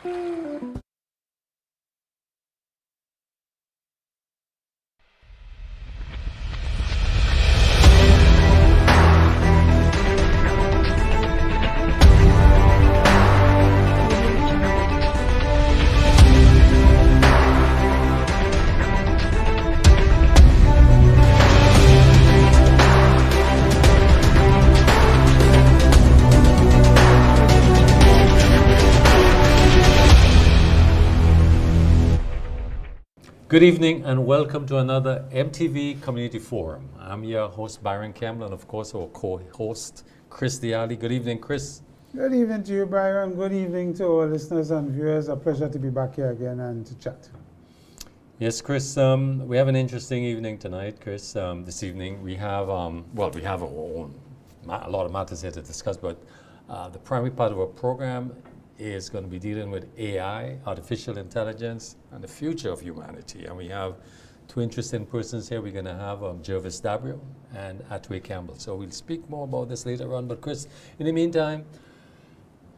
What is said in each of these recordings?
Good evening and welcome to another MTV Community Forum. I'm your host Byron Campbell and of course our co-host Chris Diali. Good evening, Chris. Good evening to you, Byron. Good evening to our listeners and viewers. A pleasure to be back here again and to chat. Yes, Chris, we have an interesting evening tonight, Chris. This evening we have, we have a lot of matters here to discuss, but the primary part of our program is going to be dealing with AI, artificial intelligence, and the future of humanity. And we have two interesting persons here. We're going to have Jervis Dabreo and Hatuey Campbell. So we'll speak more about this later on. But Chris, in the meantime,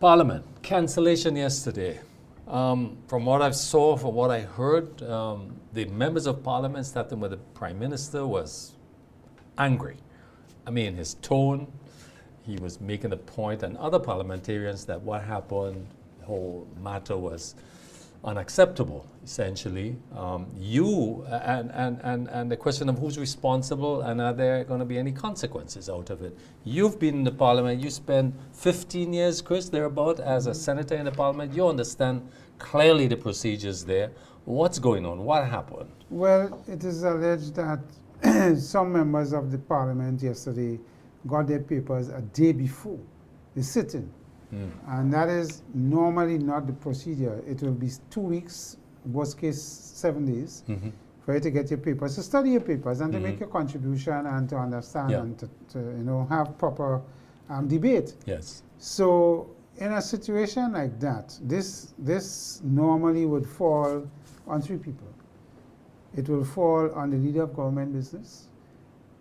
Parliament, cancellation yesterday. From what I saw, from what I heard, the members of Parliament, starting with the Prime Minister, was angry. I mean, his tone, he was making the point, and other parliamentarians, that what happened, the whole matter was unacceptable, essentially. And the question of who's responsible and are there going to be any consequences out of it. You've been in the Parliament, you spent 15 years, Chris, thereabout, as a senator in the Parliament. You understand clearly the procedures there. What's going on? What happened? Well, it is alleged that some members of the Parliament yesterday got their papers a day before the sitting. And that is normally not the procedure. It will be 2 weeks, worst case 7 days, for you to get your papers, to study your papers and to make your contribution and to understand and to have proper debate. Yes. So in a situation like that, this normally would fall on three people. It will fall on the leader of government business,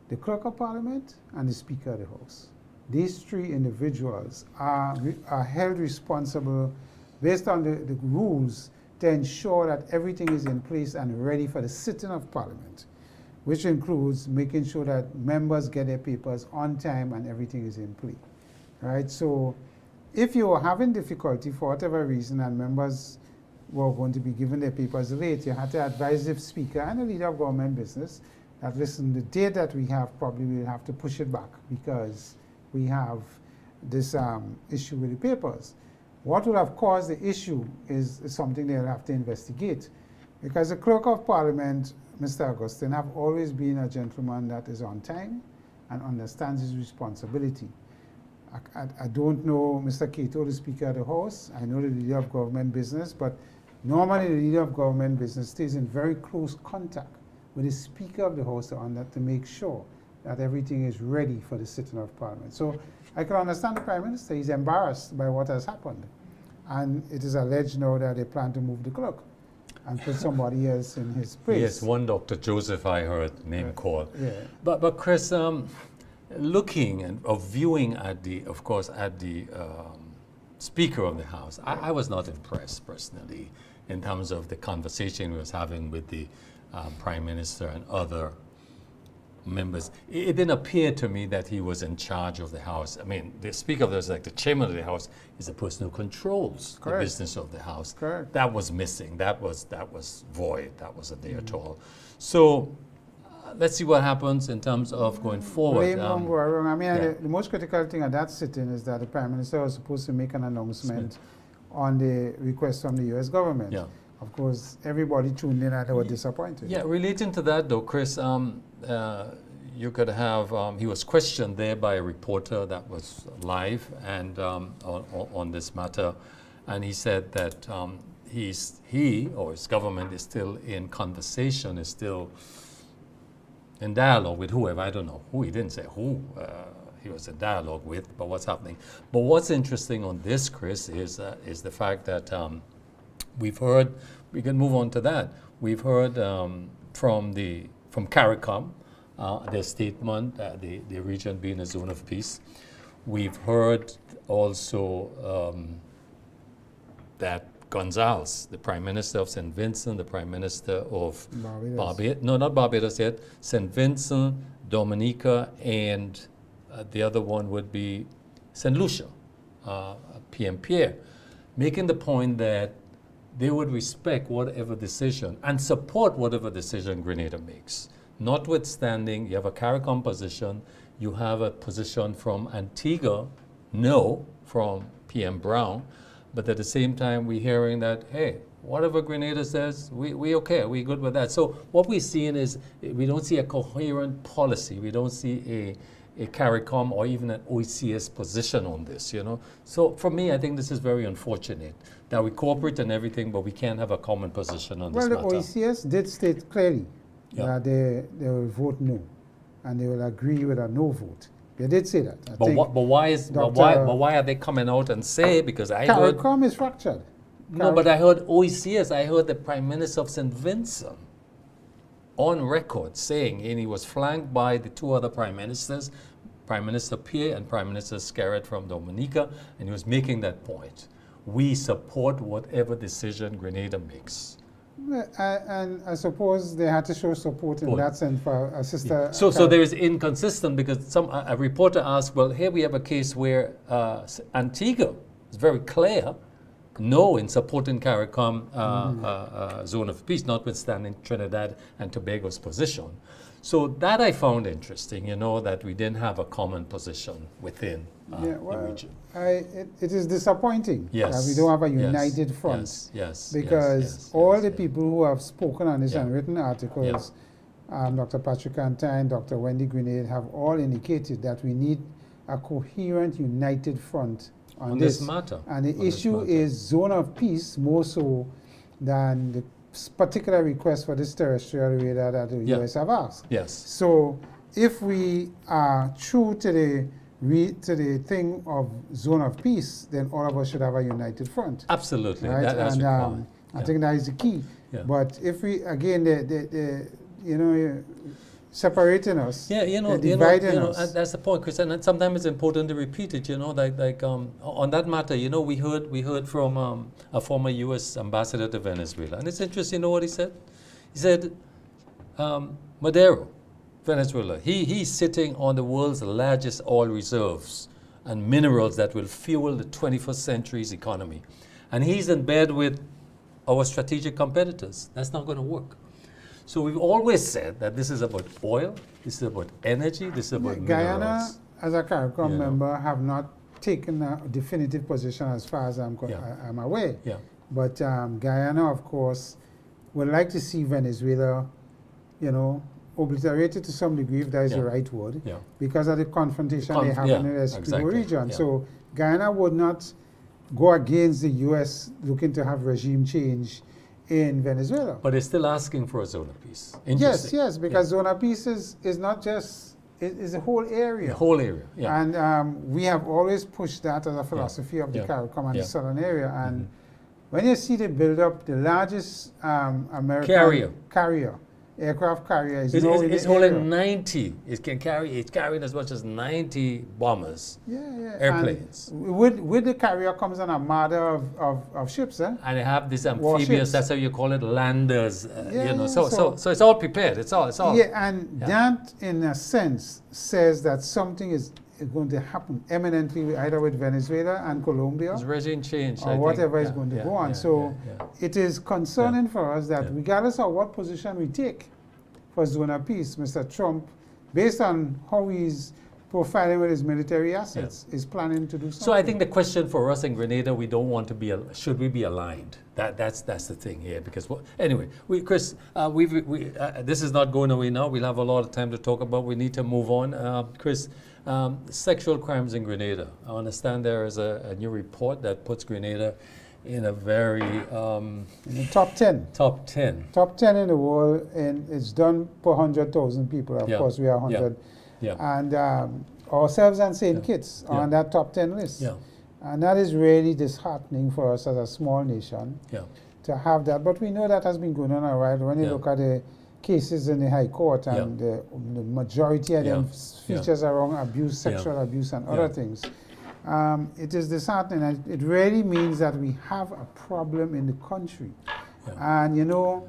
the clerk of parliament, and the speaker of the house. These three individuals are held responsible based on the rules to ensure that everything is in place and ready for the sitting of parliament, which includes making sure that members get their papers on time and everything is in play. Right? So if you are having difficulty for whatever reason and members were going to be given their papers late, you had to advise the speaker and the leader of government business that, listen, the date that we have, probably we'll have to push it back because we have this issue with the papers. What would have caused the issue is something they'll have to investigate, because the clerk of parliament, Mr. Augustine, have always been a gentleman that is on time and understands his responsibility. I don't know Mr. Cato, the Speaker of the House. I know the leader of government business, but normally the leader of government business stays in very close contact with the Speaker of the House to make sure that everything is ready for the sitting of Parliament. So I can understand the Prime Minister. He's embarrassed by what has happened. And it is alleged now that they plan to move the clerk and put somebody else in his place. Yes, one Dr. Joseph I heard name called. Yeah. But Chris, looking and viewing at the Speaker of the House, I was not impressed personally in terms of the conversation he was having with the Prime Minister and other members. It didn't appear to me that he was in charge of the House. I mean, the Speaker of the House, like the Chairman of the House, is the person who controls the business of the House. Correct. That was missing. That was void. That wasn't there at all. So let's see what happens in terms of going forward. The most critical thing at that sitting is that the Prime Minister was supposed to make an announcement on the request from the U.S. government. Yeah. Of course, everybody tuned in and they were disappointed. Yeah, relating to that though, Chris, you could have, he was questioned there by a reporter that was live and on this matter, and he said that he or his government is still in conversation, is still in dialogue with whoever, I don't know who, he didn't say who he was in dialogue with, but what's happening. But what's interesting on this, Chris, is the fact that we've heard, we can move on to that. We've heard from CARICOM, their statement, the region being a zone of peace. We've heard also that Gonzales, the Prime Minister of St. Vincent, the Prime Minister of Barbados. no, not Barbados yet, St. Vincent, Dominica, and the other one would be St. Lucia, PM Pierre, making the point that they would respect whatever decision and support whatever decision Grenada makes. Notwithstanding, you have a CARICOM position, you have a position from Antigua, no, from PM Brown, but at the same time, we're hearing that, hey, whatever Grenada says, we okay, we good with that. So what we're seeing is we don't see a coherent policy. We don't see a CARICOM or even an OECS position on this, you know. So for me, I think this is very unfortunate that we cooperate and everything, but we can't have a common position on this matter. Well, the OECS did state clearly that they will vote no, and they will agree with a no vote. They did say that. But why are they coming out and say, because I heard... CARICOM is fractured. No, but I heard OECS, I heard the Prime Minister of St. Vincent on record saying, and he was flanked by the two other Prime Ministers, Prime Minister Pierre and Prime Minister Scarrett from Dominica, and he was making that point. We support whatever decision Grenada makes. And I suppose they had to show support in that sense for a sister. So there is inconsistent, because a reporter asked, well, here we have a case where Antigua is very clear, no in supporting CARICOM zone of peace, notwithstanding Trinidad and Tobago's position. So that I found interesting, you know, that we didn't have a common position within the region. It is disappointing that we don't have a united front. Because all the people who have spoken on this and written articles, Dr. Patrick Antine, Dr. Wendy Grenade, have all indicated that we need a coherent, united front on this matter. And the issue is zone of peace more so than the particular request for this terrestrial radar that the US have asked. So if we are true to the thing of zone of peace, then all of us should have a united front. Absolutely, right? That's required. I think that is the key. But if we, again, you know, separating us, dividing us. That's the point, Chris. And sometimes it's important to repeat it. You know, like on that matter, you know, we heard from a former U.S. ambassador to Venezuela, and it's interesting. You know what he said? He said, Madero, Venezuela, he's sitting on the world's largest oil reserves and minerals that will fuel the 21st century's economy, and he's in bed with our strategic competitors. That's not going to work. So we've always said that this is about oil, this is about energy, this is about Guyana, minerals. as a CARICOM member, have not taken a definitive position as far as I'm aware. But Guyana, of course, would like to see Venezuela, you know, obliterated to some degree, if that is the right word, because of the confrontation they have in the Essequibo region. So Guyana would not go against the U.S. looking to have regime change in Venezuela. But they're still asking for a zone of peace. Yes, because zone of peace is not just, it's the whole area. The whole area, And we have always pushed that as a philosophy of the CARICOM and the southern area. And when you see the build-up, the largest American carrier, aircraft carrier is now in the it's holding 90. It's carrying as much as 90 bombers, airplanes. And with the carrier comes an armada of ships, And they have these amphibious, warships. that's how you call it, landers. You know, so it's all prepared. It's all. That in a sense says that something is going to happen eminently either with Venezuela and Colombia. It's regime change, or whatever is going to go on. So it is concerning for us that regardless of what position we take for zone of peace, Mr. Trump, based on how he's profiling with his military assets, is planning to do something. So I think the question for us in Grenada, we don't want to be, should we be aligned? That's the thing here. Because anyway, Chris, this is not going away now. We'll have a lot of time to talk about. We need to move on. Chris, sexual crimes in Grenada. I understand there is a new report that puts Grenada in a very... in the top 10. Top 10. Top 10 in the world, and it's done per 100,000 people. Of course, we are 100. And ourselves and St. Kitts are on that top 10 list. And that is really disheartening for us as a small nation to have that. But we know that has been going on a while. When you look at the cases in the High Court, and the majority of them features around abuse, sexual abuse, and other things. It is disheartening, and it really means that we have a problem in the country. Yeah. And you know,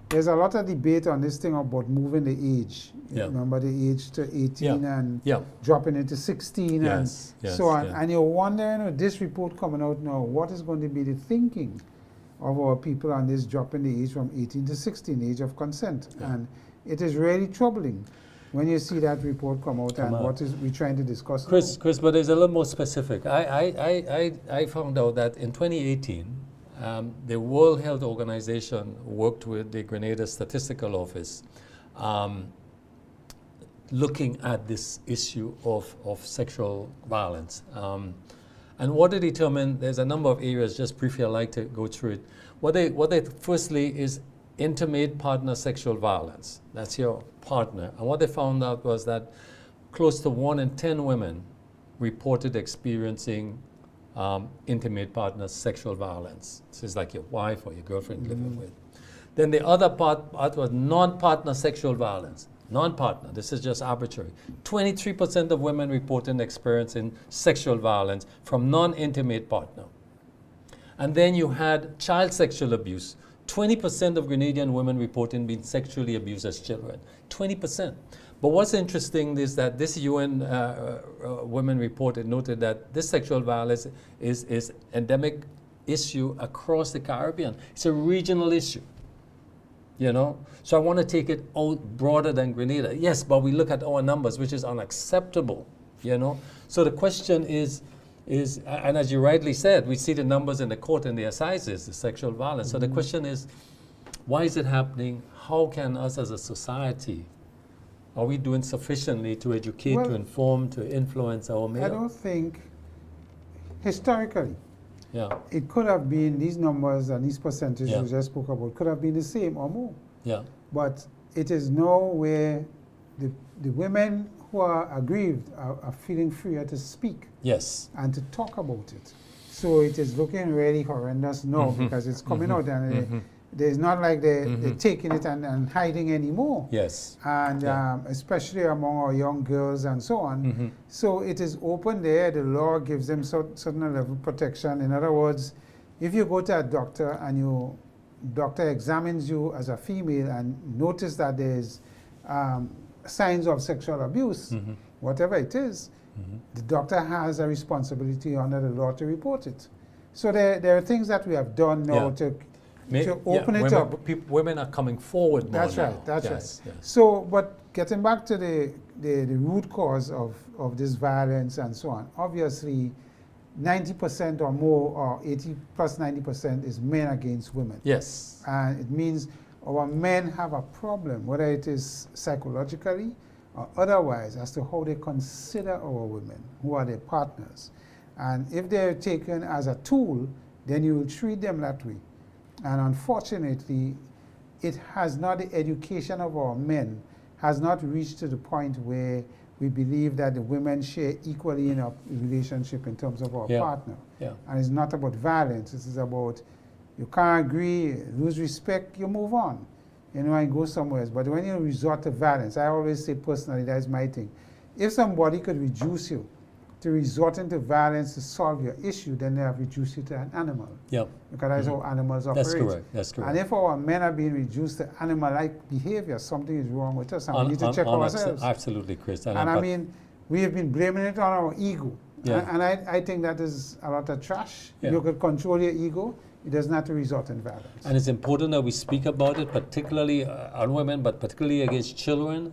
there's a lot of debate on this thing about moving the age. Yeah. Remember the age to 18 and Yeah. dropping it to 16 Yes, and yes, so on. yeah. And you're wondering, with this report coming out now, what is going to be the thinking of our people on this dropping the age from 18 to 16, age of consent. Yeah. And it is really troubling when you see that report come out and what is we trying to discuss Chris, now. Chris, but it's a little more specific. I found out that in 2018, the World Health Organization worked with the Grenada Statistical Office looking at this issue of sexual violence. And what they determined, there's a number of areas, just briefly I'd like to go through it. What they firstly is intimate partner sexual violence. That's your partner. And what they found out was that close to 1 in 10 women reported experiencing intimate partner sexual violence. This is like your wife or your girlfriend living with. Then the other part was non-partner sexual violence. Non-partner, this is just arbitrary. 23% of women reported experiencing sexual violence from non-intimate partner. And then you had child sexual abuse. 20% of Grenadian women reporting being sexually abused as children. 20%. But what's interesting is that this UN Women report noted that this sexual violence is endemic issue across the Caribbean. It's a regional issue. You know, so I want to take it out broader than Grenada. Yes, but we look at our numbers, which is unacceptable. You know, so the question is, and as you rightly said, we see the numbers in the court and the assizes, the sexual violence. So the question is, why is it happening? How can us as a society, are we doing sufficiently to educate, to inform, to influence our male? I don't think, historically, yeah, it could have been these numbers and these percentages Yeah. you just spoke about could have been the same or more. yeah, But it is now where the women who are aggrieved are feeling freer to speak yes, and to talk about it. So it is looking really horrendous now because it's coming out and there's not like they're taking it and hiding anymore. yes, And Yeah. especially among our young girls and so on. So it is open there. The law gives them certain level of protection. In other words, if you go to a doctor and your doctor examines you as a female and notice that there's signs of sexual abuse, whatever it is, the doctor has a responsibility under the law to report it. So there are things that we have done now Yeah. to open it women, up. Women are coming forward more That's now. right, that's Yes, right. yes. So, but getting back to the root cause of this violence and so on, obviously 90% or more, or 80 plus 90% is men against women. Yes. And it means our men have a problem, whether it is psychologically or otherwise, as to how they consider our women, who are their partners. And if they're taken as a tool, then you will treat them that way. And unfortunately, it has not, the education of our men has not reached to the point where we believe that the women share equally in our relationship in terms of our Yeah. partner. Yeah. And it's not about violence. This is about, you can't agree, lose respect, you move on, you know, and go somewhere else. But when you resort to violence, I always say personally, that's my thing. If somebody could reduce you to resorting to violence to solve your issue, then they have reduced you to an animal. Yeah. Because that's how animals operate. That's correct. That's correct. And if our men are being reduced to animal-like behavior, something is wrong with us, and we need to check ourselves. Absolutely, Chris. And I mean, we have been blaming it on our ego. Yeah. And I think that is a lot of trash. Yeah. You could control your ego. It does not result in violence. And it's important that we speak about it, particularly on women, but particularly against children.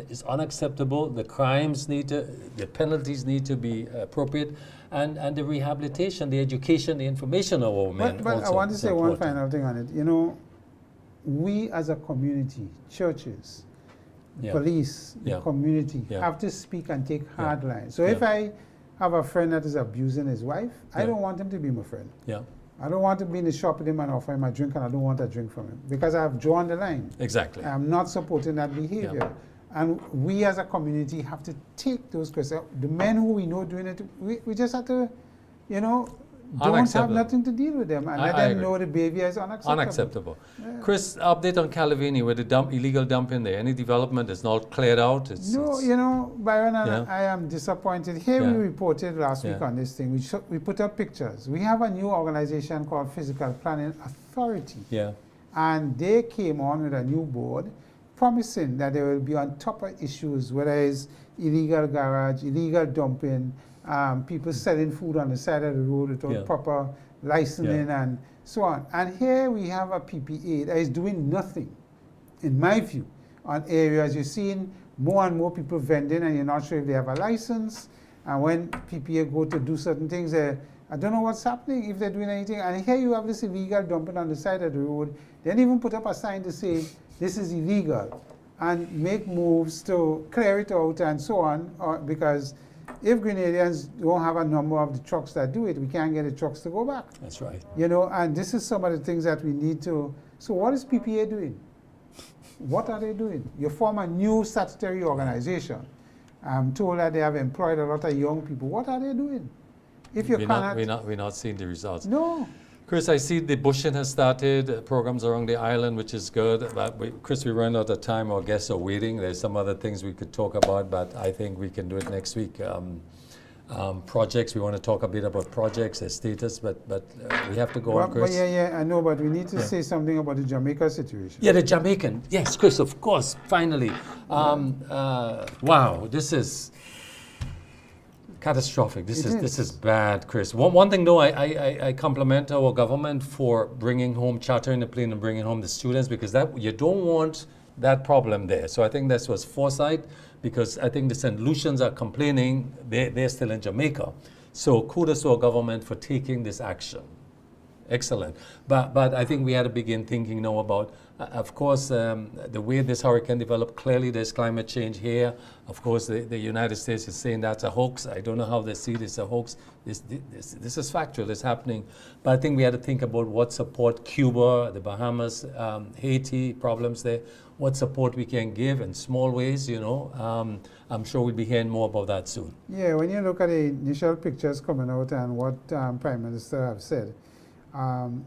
It's unacceptable. The crimes need to, the penalties need to be appropriate, and the rehabilitation, the education, the information of our men. But I also want to is say one important. final thing on it. You know, we as a community, churches, Yeah. police, the Yeah. community, Yeah. have to speak and take Yeah. hard lines. So if Yeah. I have a friend that is abusing his wife, I Yeah. don't want him to be my friend. Yeah, I don't want to be in the shop with him and offer him a drink, and I don't want a drink from him because I've drawn the line. exactly. I'm not supporting that behavior. And we as a community have to take those questions. The men who we know doing it, we just have to, you know, don't have Unacceptable. nothing to deal with them and I let them agree. know the behavior is unacceptable. Unacceptable. Yeah. Chris, update on Calavini with the illegal dumping there. Any development? It's not cleared out. No, you know, Byron, Yeah. I am disappointed. Here we Yeah. reported last week Yeah. on this thing. We put up pictures. We have a new organization called Physical Planning Authority. Yeah. And they came on with a new board promising that they will be on top of issues, whether it's illegal garage, illegal dumping, people selling food on the side of the road without Yeah. proper licensing and so on. And here we have a PPA that is doing nothing, in my view, on areas. You're seeing more and more people vending and you're not sure if they have a license. And when PPA go to do certain things, I don't know what's happening, if they're doing anything. And here you have this illegal dumping on the side of the road. They didn't even put up a sign to say, this is illegal, and make moves to clear it out and so on, because if Grenadians don't have a number of the trucks that do it, we can't get the trucks to go back. That's right. You know, and this is some of the things that we need to. So what is PPA doing? What are they doing? You form a new statutory organization. I'm told that they have employed a lot of young people. What are they doing? If you cannot... We're not seeing the results. No. Chris, I see the bushing has started, programs around the island, which is good. But Chris, we ran out of time. Our guests are waiting. There's some other things we could talk about, but I think we can do it next week. Projects, we want to talk a bit about projects, their status, but we have to go on, Chris. I know, but we need to say something about the Jamaica situation. Yeah, the Jamaican. Yes, Chris, of course, finally. Wow, this is catastrophic. This is bad, Chris. One thing though, I compliment our government for bringing home, chartering the plane and bringing home the students, because that you don't want that problem there. So I think this was foresight, because I think the St. Lucians are complaining they're still in Jamaica. So kudos to our government for taking this action. Excellent. But I think we had to begin thinking now about, of course, the way this hurricane developed. Clearly, there's climate change here. Of course, the United States is saying that's a hoax. I don't know how they see this a hoax. This is factual. It's happening. But I think we had to think about what support Cuba, the Bahamas, Haiti, problems there, what support we can give in small ways, you know. I'm sure we'll be hearing more about that soon. Yeah, when you look at the initial pictures coming out and what Prime Minister have said,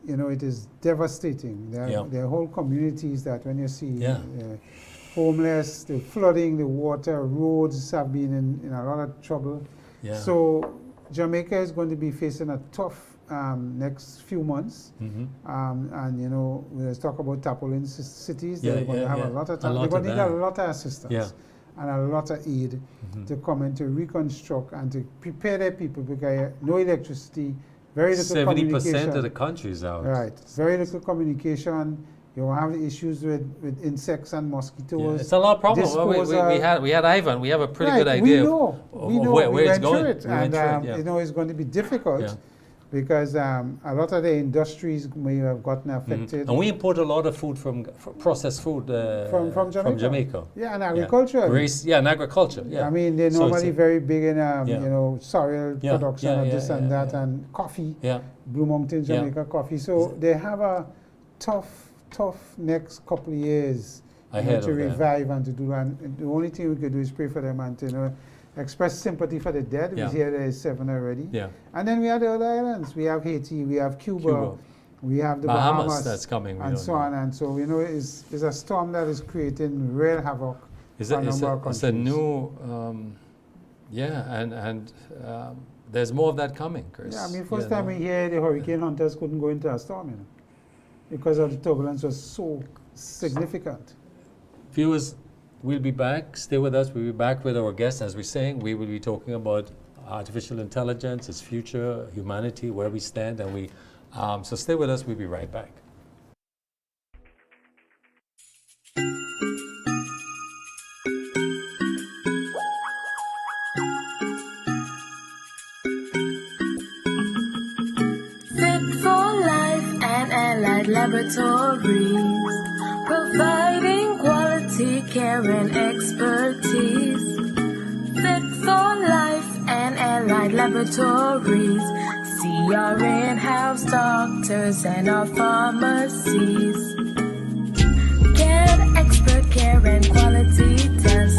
you know, it is devastating. There are whole communities that when you see homeless, the flooding, the water, roads have been in a lot of trouble. Yeah. So Jamaica is going to be facing a tough next few months. And, you know, let's talk about tarpaulin cities. They're going to have a lot of time. They're going to need a lot of assistance and a lot of aid to come and to reconstruct and to prepare their people, because no electricity, very little communication. 70% of the country is out. Right. Very little communication. You have issues with insects and mosquitoes. Yeah, it's a lot of problems. Well, we had Ivan. We have a pretty good idea of where it's going. You know, it's going to be difficult because a lot of the industries may have gotten affected. And we import a lot of food processed food from Jamaica. Yeah, and agriculture. And agriculture. Yeah. I mean, they're normally very big in you know, soil production and this and that, and coffee. Yeah. Blue Mountain Jamaica coffee. So they have a tough next couple of years to revive and to do. And the only thing we could do is pray for them and to, you know, express sympathy for the dead. We hear there is 7 already. Yeah. And then we have the other islands. We have Haiti, we have Cuba. We have the Bahamas that's coming, and so on. And so, you know, it's a storm that is creating real havoc for a number of countries. It's a new, and there's more of that coming, Chris. Yeah, I mean, first time we hear the hurricane hunters couldn't go into a storm, you know, because of the turbulence was so significant. Viewers, we'll be back. Stay with us. We'll be back with our guests. As we're saying, we will be talking about artificial intelligence, its future, humanity, where we stand, and so stay with us. We'll be right back. Laboratories, providing quality care and expertise. Fit for life and allied laboratories. See our in-house doctors and our pharmacies. Get expert care and quality tests.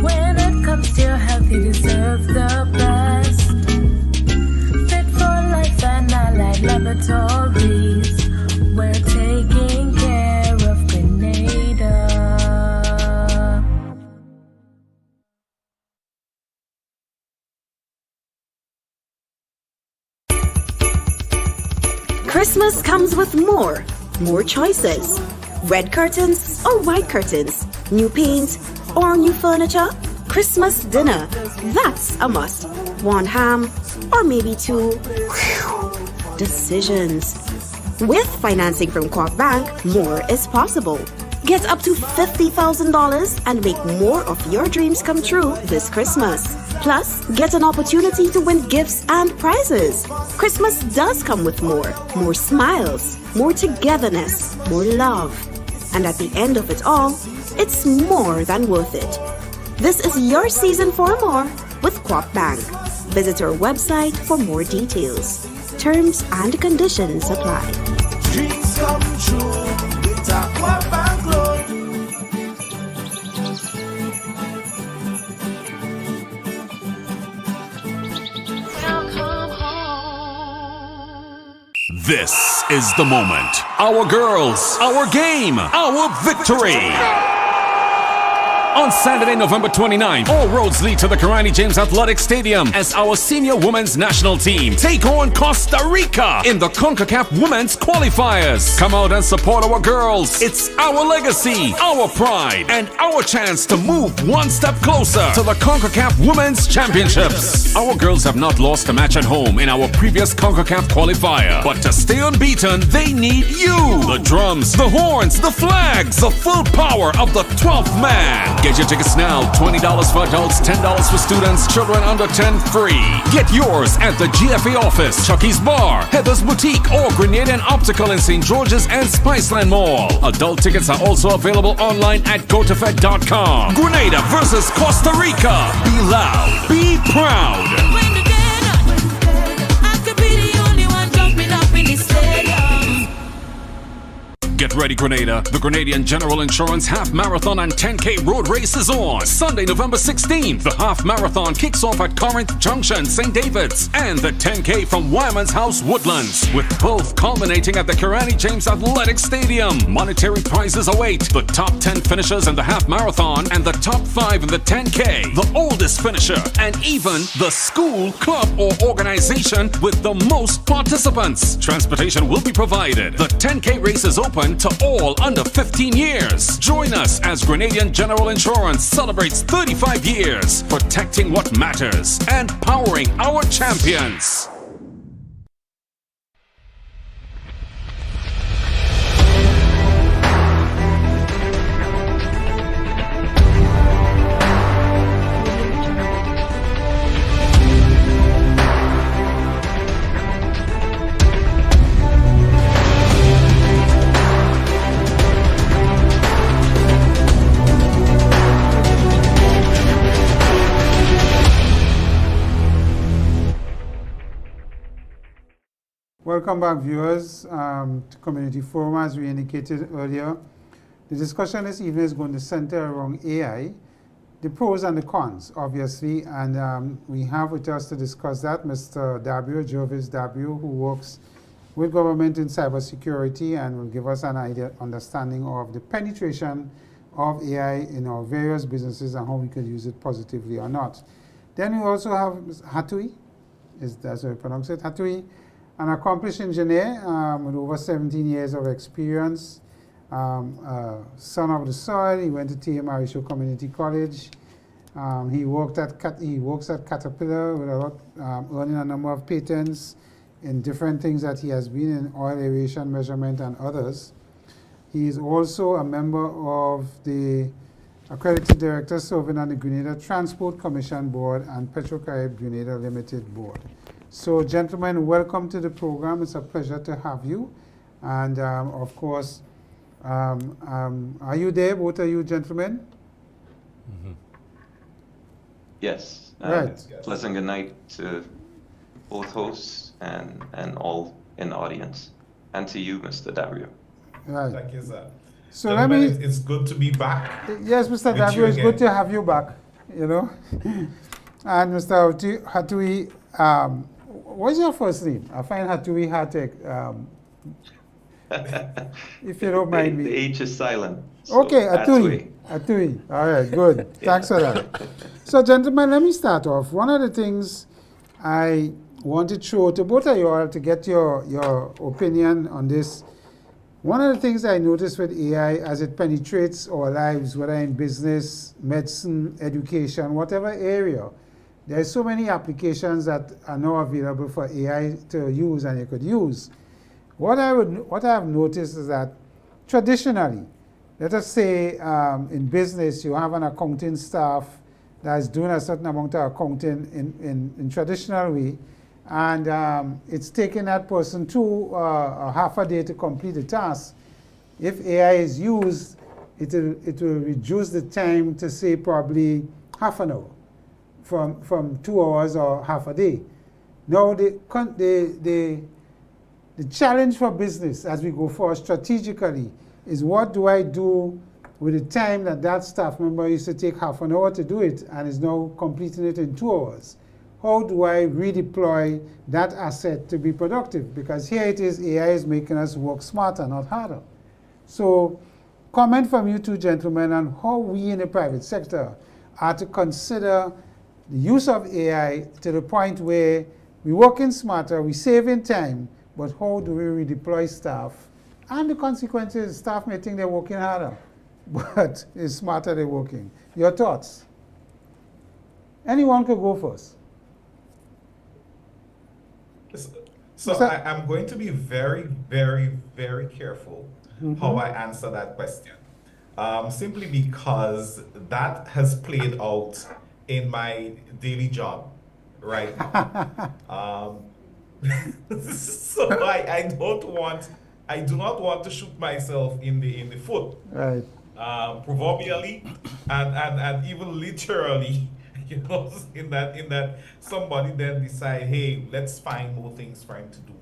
When it comes to your health, you deserve the best. Fit laboratories. We're taking care of Grenada. Christmas comes with more choices. Red curtains or white curtains, new paint or new furniture. Christmas dinner, that's a must. One ham or maybe two. Decisions. With financing from Co-op Bank, more is possible. Get up to $50,000 and make more of your dreams come true this Christmas. Plus, get an opportunity to win gifts and prizes. Christmas does come with more smiles, more togetherness, more love. And at the end of it all, it's more than worth it. This is your season for more with Co-op Bank. Visit our website for more details. Terms and conditions apply. Dreams come true with a Co-op Bank loan. This is the moment. Our girls, our game, our victory. On Saturday, November 29th, all roads lead to the Hatuey James Athletic Stadium as our senior women's national team take on Costa Rica in the CONCACAF Women's Qualifiers. Come out and support our girls. It's our legacy, our pride, and our chance to move one step closer to the CONCACAF Women's Championships. Our girls have not lost a match at home in our previous CONCACAF qualifier, but to stay unbeaten, they need you. The drums, the horns, the flags, the full power of the 12th man. Get your tickets now. $20 for adults, $10 for students, children under 10 free. Get yours at the GFA office, Chucky's Bar, Heather's Boutique, or Grenadian Optical in St. George's and Spiceland Mall. Adult tickets are also available online at gotofed.com. Grenada versus Costa Rica. Be loud. Be proud. When together, I could be the only one jumping up in the stadium. Get ready, Grenada. The Grenadian General Insurance Half Marathon and 10K Road Race is on. Sunday, November 16th. The Half Marathon kicks off at Corinth Junction, St. David's, and the 10K from Wyman's House, Woodlands, with both culminating at the Hatuey James Athletic Stadium. Monetary prizes await the top 10 finishers in the Half Marathon and the top 5 in the 10K, the oldest finisher, and even the school, club, or organization with the most participants. Transportation will be provided. The 10K race is open to all under 15 years. Join us as Grenadian General Insurance celebrates 35 years, protecting what matters and powering our champions. Welcome back, viewers, to Community Forum. As we indicated earlier, the discussion this evening is going to center around AI, the pros and the cons, obviously, and we have with us to discuss that Mr. Dabreo, Jervis Dabreo, who works with government in cybersecurity and will give us an understanding of the penetration of AI in our various businesses and how we could use it positively or not. Then we also have Hatuey, that's how you pronounce it, Hatuey, an accomplished engineer with over 17 years of experience, son of the soil. He went to T.M. Arisho Community College. He works at Caterpillar with a lot, earning a number of patents in different things that he has been in, oil aeration measurement and others. He is also a member of the accredited director serving on the Grenada Transport Commission Board and Petrocarib Grenada Limited Board. So, gentlemen, welcome to the program. It's a pleasure to have you. And, of course, are you there, both of you gentlemen? Mm-hmm. Yes. Right. Pleasant good night to both hosts and all in the audience. And to you, Mr. Dabreo. Right. Thank you, sir. So let me... It's good to be back. Yes, Mr. Dabreo, it's good to have you back, you know. And Mr. Hatuey, what's your first name? I find Hatuey hard to, if you don't mind The me. H is silent. so Okay, Hatuey. Atui. All right, good. Thanks for that. So, gentlemen, let me start off. One of the things I want to throw to both of you all to get your opinion on this. One of the things I noticed with AI as it penetrates our lives, whether in business, medicine, education, whatever area, there are so many applications that are now available for AI to use and you could use. What I have noticed is that traditionally, let us say in business you have an accounting staff that is doing a certain amount of accounting in traditional way, and it's taking that person a half a day to complete the task. If AI is used, it will reduce the time to say probably half an hour from 2 hours or half a day. Now the challenge for business as we go forward strategically is what do I do with the time that staff member used to take half an hour to do it and is now completing it in 2 hours? How do I redeploy that asset to be productive? Because here it is, AI is making us work smarter, not harder. So comment from you two gentlemen on how we in the private sector are to consider the use of AI to the point where we're working smarter, we're saving time, but how do we redeploy staff? And the consequences, staff may think they're working harder, but it's smarter they're working. Your thoughts? Anyone could go first. So I'm going to be very, very, very careful how I answer that question. Simply because that has played out in my daily job right now. So I do not want to shoot myself in the foot. Right. Proverbially and even literally, in that somebody then decide, hey, let's find more things for him to do.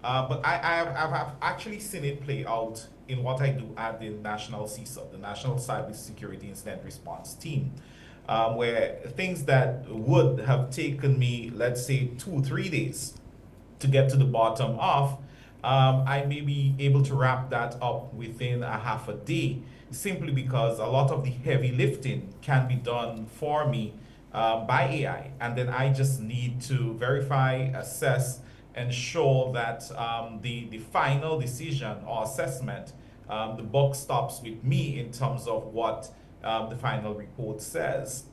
But I've actually seen it play out in what I do at the National CISA, the National Cybersecurity Incident Response Team, where things that would have taken me, let's say, 2-3 days to get to the bottom of, I may be able to wrap that up within a half a day, simply because a lot of the heavy lifting can be done for me by AI. And then I just need to verify, assess, ensure that the final decision or assessment, the buck stops with me in terms of what the final report says.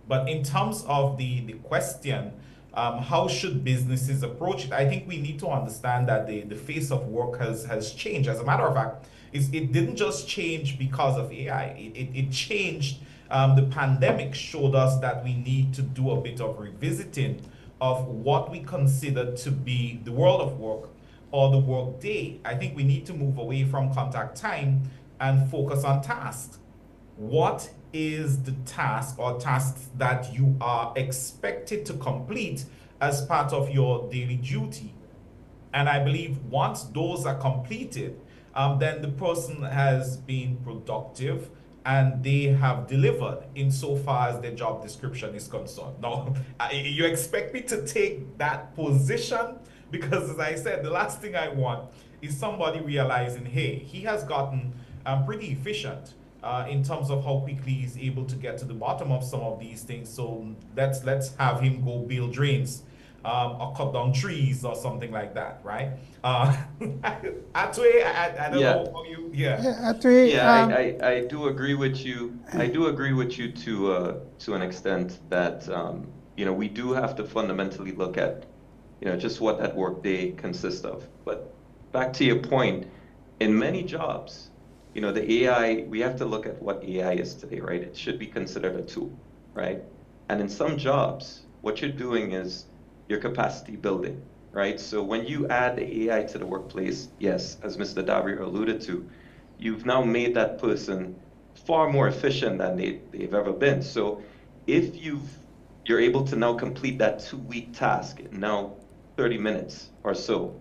But in terms of the question, how should businesses approach it? I think we need to understand that the face of work has changed. As a matter of fact, it didn't just change because of AI. It changed. The pandemic showed us that we need to do a bit of revisiting of what we consider to be the world of work or the work day. I think we need to move away from contact time and focus on tasks. What is the task or tasks that you are expected to complete as part of your daily duty? And I believe once those are completed, then the person has been productive and they have delivered insofar as their job description is concerned. Now, you expect me to take that position? Because as I said, the last thing I want is somebody realizing, hey, he has gotten pretty efficient in terms of how quickly he's able to get to the bottom of some of these things. So let's have him go build drains or cut down trees or something like that, right? Hatuey, I don't know how you, Hatuey, I do agree with you. I do agree with you to an extent that we do have to fundamentally look at just what that work day consists of. But back to your point, in many jobs, the AI, we have to look at what AI is today, right? It should be considered a tool, right? And in some jobs, what you're doing is your capacity building, right? So when you add the AI to the workplace, yes, as Mr. Dabreo alluded to, you've now made that person far more efficient than they've ever been. So if you're able to now complete that 2-week task in now 30 minutes or so,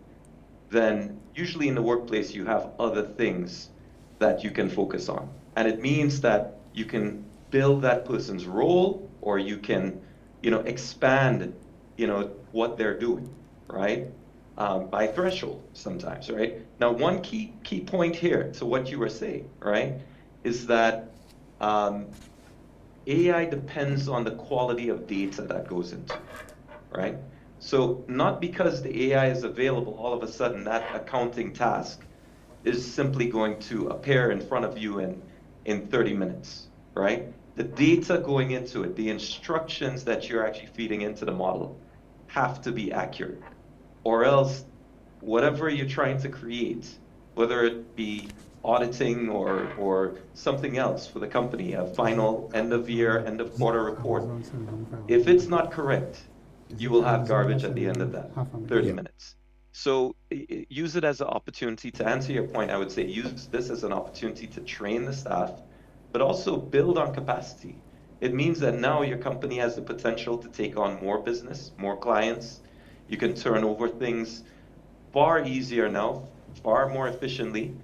then usually in the workplace you have other things that you can focus on. And it means that you can build that person's role, or you can, expand, what they're doing. right? By threshold sometimes, right? Now, one key point here to what you were saying, right, is that AI depends on the quality of data that goes into it, right? So not because the AI is available, all of a sudden that accounting task is simply going to appear in front of you in 30 minutes, right? The data going into it, the instructions that you're actually feeding into the model have to be accurate, or else whatever you're trying to create, whether it be auditing or something else for the company, a final end of year, end of quarter report, if it's not correct, you will have garbage at the end of that 30 minutes. So use it as an opportunity to answer your point. I would say use this as an opportunity to train the staff, but also build on capacity. It means that now your company has the potential to take on more business, more clients. You can turn over things far easier now, far more efficiently,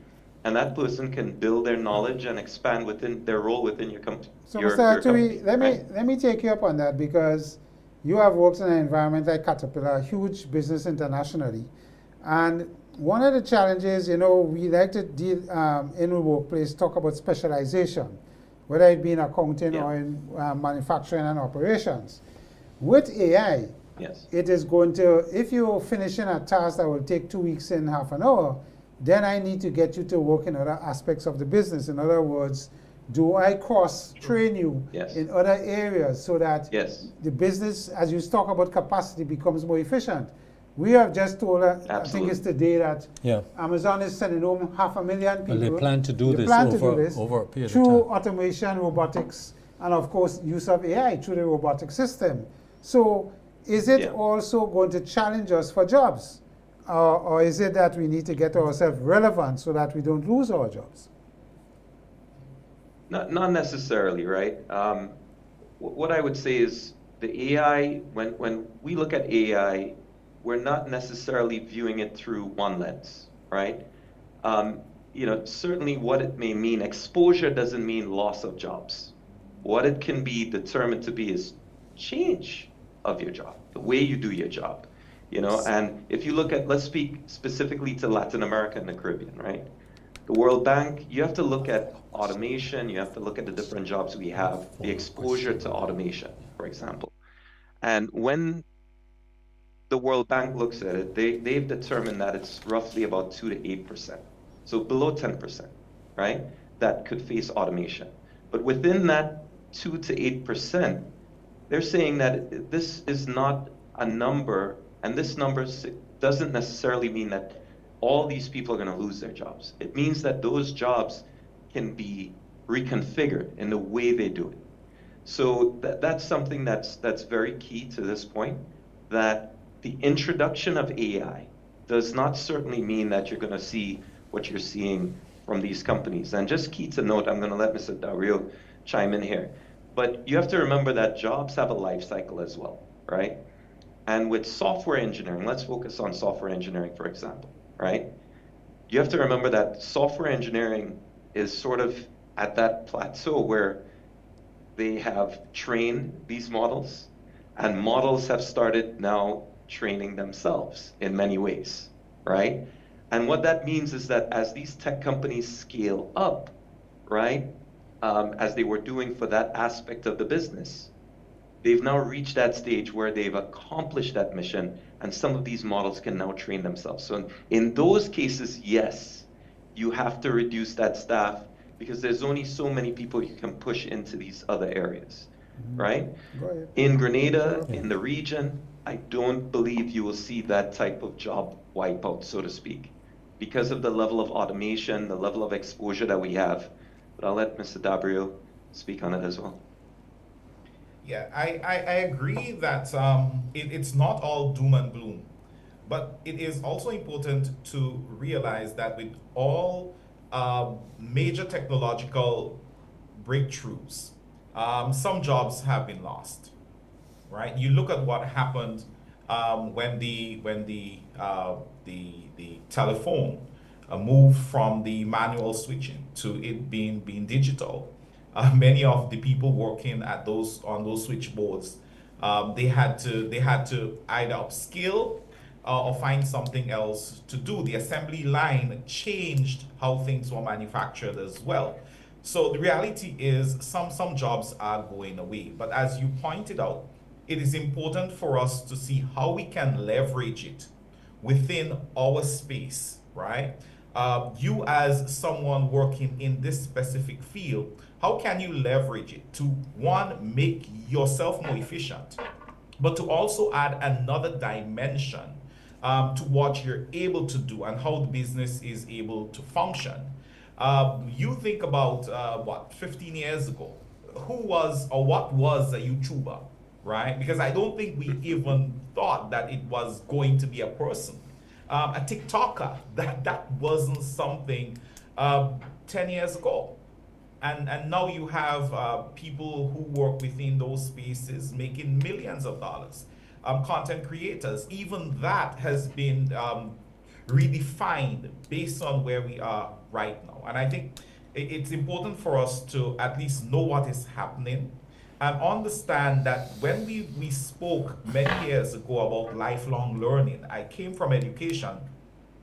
and that person can build their knowledge and expand within their role within your company. So, Mr. Hatuey, let me take you up on that, because you have worked in an environment like Caterpillar, a huge business internationally. And one of the challenges, you know, we like to deal in the workplace, talk about specialization, whether it be in accounting or in manufacturing and operations. With AI, it is going to, if you're finishing a task that will take 2 weeks in half an hour, then I need to get you to work in other aspects of the business. In other words, do I cross-train you in other areas so that the business, as you talk about capacity, becomes more efficient? We have just told, I think it's today, that Amazon is sending home 500,000 people. Well, they plan to do this over a period of through time. automation, robotics, and of course, use of AI through the robotic system. So is it also going to challenge us for jobs? Or is it that we need to get ourselves relevant so that we don't lose our jobs? Not necessarily, right? What I would say is the AI, when we look at AI, we're not necessarily viewing it through one lens, right? You know, certainly what it may mean, exposure doesn't mean loss of jobs. What it can be determined to be is change of your job, the way you do your job. You know, and if you look at, let's speak specifically to Latin America and the Caribbean, right? The World Bank, you have to look at automation, you have to look at the different jobs we have, the exposure to automation, for example. And when the World Bank looks at it, they've determined that it's roughly about 2 to 8%. So below 10%, right? That could face automation. But within that 2 to 8%, they're saying that this is not a number, and this number doesn't necessarily mean that all these people are going to lose their jobs. It means that those jobs can be reconfigured in the way they do it. So that's something that's very key to this point, that the introduction of AI does not certainly mean that you're going to see what you're seeing from these companies. And just key to note, I'm going to let Mr. Dabreo chime in here, but you have to remember that jobs have a life cycle as well, right? And with software engineering, let's focus on software engineering, for example, right? You have to remember that software engineering is sort of at that plateau where they have trained these models, and models have started now training themselves in many ways, right? And what that means is that as these tech companies scale up, right, as they were doing for that aspect of the business, they've now reached that stage where they've accomplished that mission, and some of these models can now train themselves. So in those cases, yes, you have to reduce that staff because there's only so many people you can push into these other areas, right? In Grenada, in the region, I don't believe you will see that type of job wipeout, so to speak, because of the level of automation, the level of exposure that we have. But I'll let Mr. Dabreo speak on it as well. Yeah, I agree that it's not all doom and gloom, but it is also important to realize that with all major technological breakthroughs, some jobs have been lost, right? You look at what happened when the telephone moved from the manual switching to it being digital. Many of the people working at on those switchboards, they had to either upskill or find something else to do. The assembly line changed how things were manufactured as well. So the reality is some jobs are going away. But as you pointed out, it is important for us to see how we can leverage it within our space, right? You as someone working in this specific field, how can you leverage it to, one, make yourself more efficient, but to also add another dimension to what you're able to do and how the business is able to function. You think about 15 years ago, who was or what was a YouTuber, right? Because I don't think we even thought that it was going to be a person. A TikToker, that wasn't something 10 years ago. And now you have people who work within those spaces making millions of dollars. Content creators, even that has been redefined based on where we are right now. And I think it's important for us to at least know what is happening and understand that when we spoke many years ago about lifelong learning, I came from education,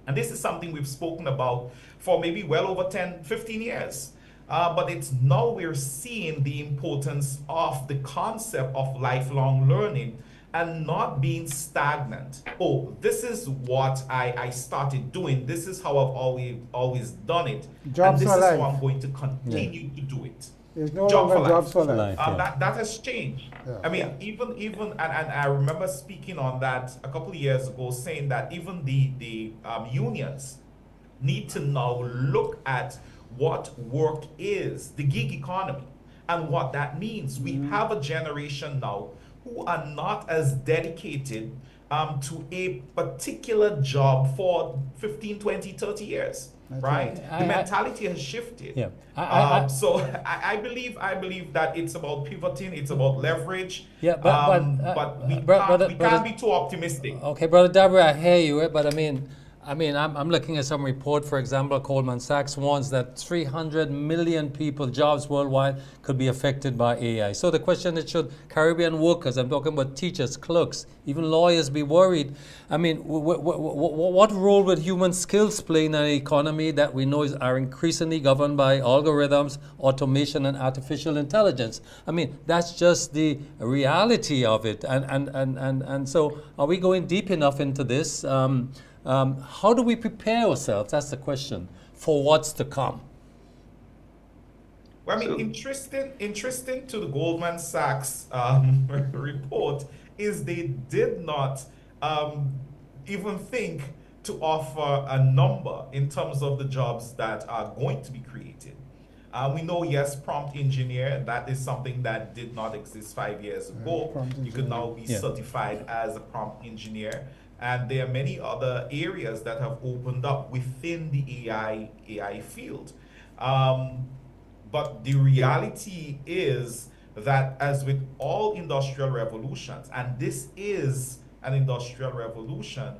and this is something we've spoken about for maybe well over 10, 15 years. But it's now we're seeing the importance of the concept of lifelong learning and not being stagnant. Oh, this is what I started doing. This is how I've always done it. Jobs and this for is life. how I'm going to continue to do it. There's no Job longer for jobs for life. Life. Yeah. That has changed. Yeah. I mean, even and I remember speaking on that a couple of years ago, saying that even the unions need to now look at what work is, the gig economy, and what that means. We have a generation now who are not as dedicated to a particular job for 15, 20, 30 years. That's right? right. The mentality has shifted. Yeah. So I believe that it's about pivoting, it's about leverage. Yeah, but we can't be too optimistic. Okay, Brother Dabreo, I hear you, but I mean, I'm looking at some report, for example, Goldman Sachs warns that 300 million people, jobs worldwide, could be affected by AI. So the question is, should Caribbean workers, I'm talking about teachers, clerks, even lawyers, be worried? I mean, what role would human skills play in an economy that we know are increasingly governed by algorithms, automation, and artificial intelligence? I mean, that's just the reality of it. And so are we going deep enough into this? How do we prepare ourselves? That's the question for what's to come. Well, I mean, interesting to the Goldman Sachs report is they did not even think to offer a number in terms of the jobs that are going to be created. We know, yes, prompt engineer, that is something that did not exist 5 years ago. You could now be certified as a prompt engineer. And there are many other areas that have opened up within the AI field. But the reality is that, as with all industrial revolutions, and this is an industrial revolution,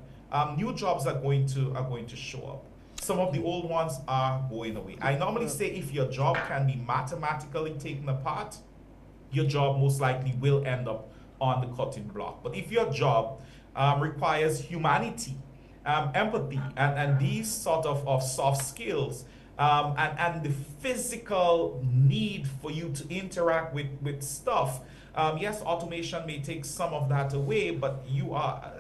new jobs are going to show up. Some of the old ones are going away. I normally say if your job can be mathematically taken apart, your job most likely will end up on the cutting block. But if your job requires humanity, empathy, and these sort of soft skills, and the physical need for you to interact with stuff. Yes, automation may take some of that away, but you are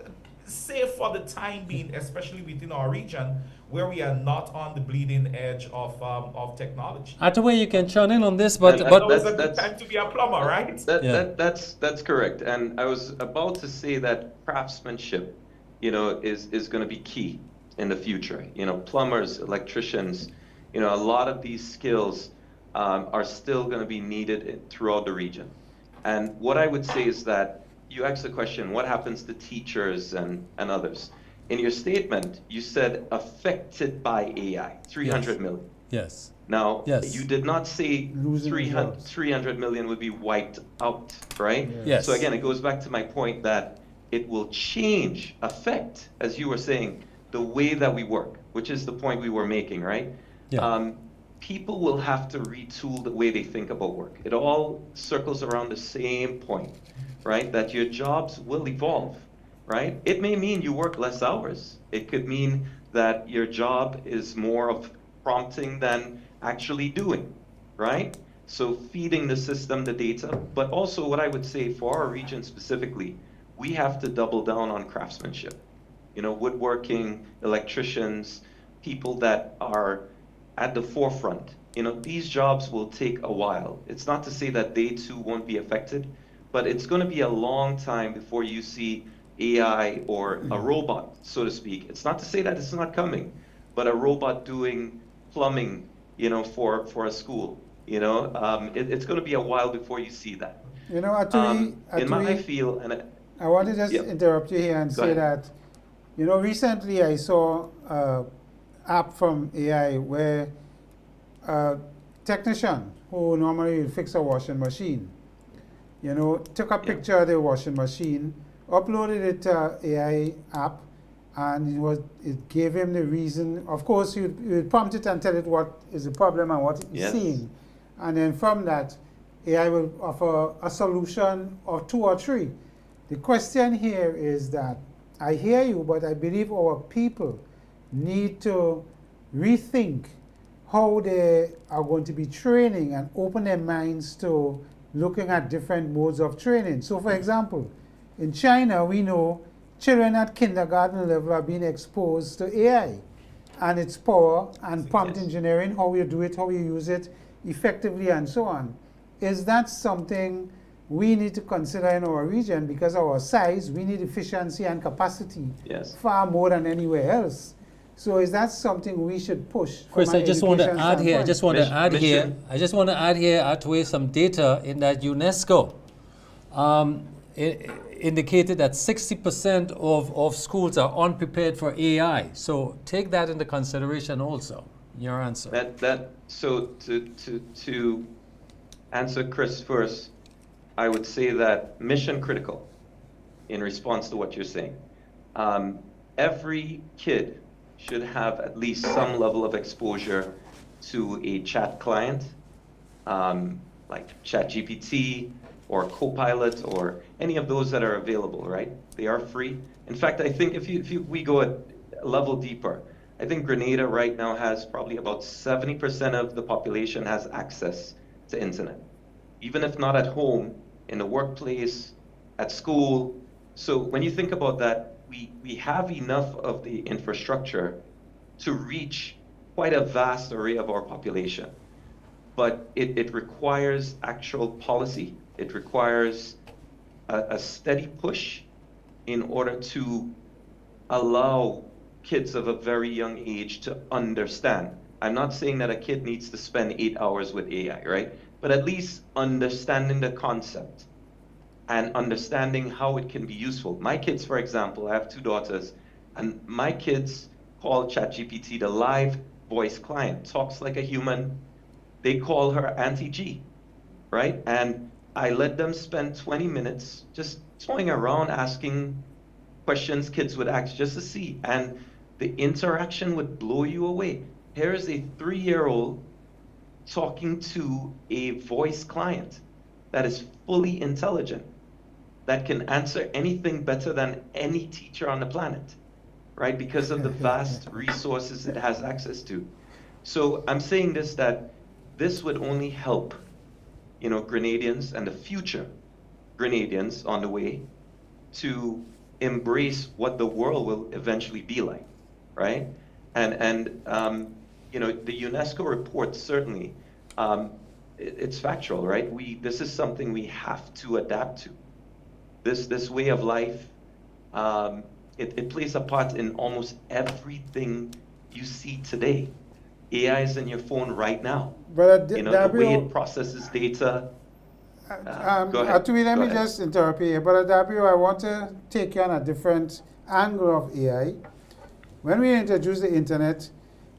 safe for the time being, especially within our region, where we are not on the bleeding edge of technology. Hatuey, you can chime in on this, but That's a good time to be a plumber, right? That's correct. And I was about to say that craftsmanship, is going to be key in the future. Plumbers, electricians, a lot of these skills are still going to be needed throughout the region. And what I would say is that you asked the question, what happens to teachers and others? In your statement, you said affected by AI, 300 million. Yes. Now, you did not say 300 million would be wiped out, right? Yes. So again, it goes back to my point that it will affect, as you were saying, the way that we work, which is the point we were making, right? Yeah. People will have to retool the way they think about work. It all circles around the same point, right? That your jobs will evolve, right? It may mean you work less hours. It could mean that your job is more of prompting than actually doing, right? So feeding the system the data, but also what I would say for our region specifically, we have to double down on craftsmanship. You know, woodworking, electricians, people that are at the forefront. You know, these jobs will take a while. It's not to say that they too won't be affected, but it's going to be a long time before you see AI or a robot, so to speak. It's not to say that it's not coming, but a robot doing plumbing, you know, for a school, you know, it's going to be a while before you see that. You know, Hatuey, In my feel, and I want to just Yep. interrupt you here and Go say ahead. that, you know, recently I saw an app from AI where a technician who normally would fix a washing machine, you know, took a picture of the washing machine, uploaded it to AI app, and it gave him the reason. Of course, you would prompt it and tell it what is the problem and what it's Yes. seeing. And then from that, AI will offer a solution of 2 or 3. The question here is that I hear you, but I believe our people need to rethink how they are going to be training and open their minds to looking at different modes of training. So, for example, in China, we know children at kindergarten level are being exposed to AI and its power and prompt Yes. engineering, how you do it, how you use it effectively, and so on. Is that something we need to consider in our region? Because our size, we need efficiency and capacity Yes. far more than anywhere else. So is that something we should push? from Chris, an I just want to education add here. I standpoint? just want to Mission- add here. mission. I just want to add here, Hatuey, some data in that UNESCO indicated that 60% of schools are unprepared for AI. So take that into consideration also. Your answer. So to answer Chris first, I would say that mission critical in response to what you're saying. Every kid should have at least some level of exposure to a chat client, like ChatGPT or Copilot or any of those that are available, right? They are free. In fact, I think if we go a level deeper, I think Grenada right now has probably about 70% of the population has access to internet, even if not at home, in the workplace, at school. So when you think about that, we have enough of the infrastructure to reach quite a vast array of our population. But it requires actual policy. It requires a steady push in order to allow kids of a very young age to understand. I'm not saying that a kid needs to spend 8 hours with AI, right? But at least understanding the concept and understanding how it can be useful. My kids, for example, I have 2 daughters, and my kids call ChatGPT the live voice client, talks like a human. They call her Auntie G, right? And I let them spend 20 minutes just toying around asking questions kids would ask just to see. And the interaction would blow you away. Here is a 3-year-old talking to a voice client that is fully intelligent, that can answer anything better than any teacher on the planet, right? Because of the vast resources it has access to. So I'm saying this, that this would only help, you know, Grenadians and the future Grenadians on the way to embrace what the world will eventually be like, right? And you know, the UNESCO report certainly, it's factual, right? This is something we have to adapt to. This way of life, it plays a part in almost everything you see today. AI is in your phone right now. But You know, the way it processes data. Go ahead. Hatuey, let Go me ahead. just interrupt you here. But Dabreo, I want to take you on a different angle of AI. When we introduced the internet,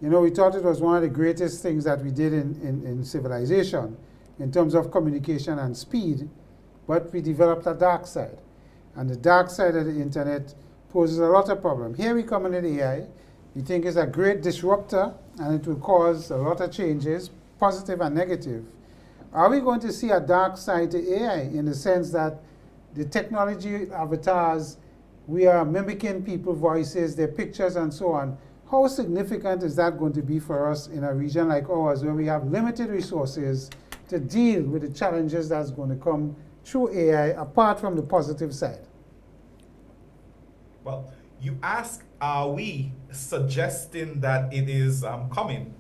you know, we thought it was one of the greatest things that we did in civilization in terms of communication and speed, but we developed a dark side. And the dark side of the internet poses a lot of problems. Here we come into the AI. We think it's a great disruptor, and it will cause a lot of changes, positive and negative. Are we going to see a dark side to AI in the sense that the technology avatars we are mimicking people's voices, their pictures, and so on. How significant is that going to be for us in a region like ours where we have limited resources to deal with the challenges that's going to come through AI apart from the positive side? Well, you ask, are we suggesting that it is coming?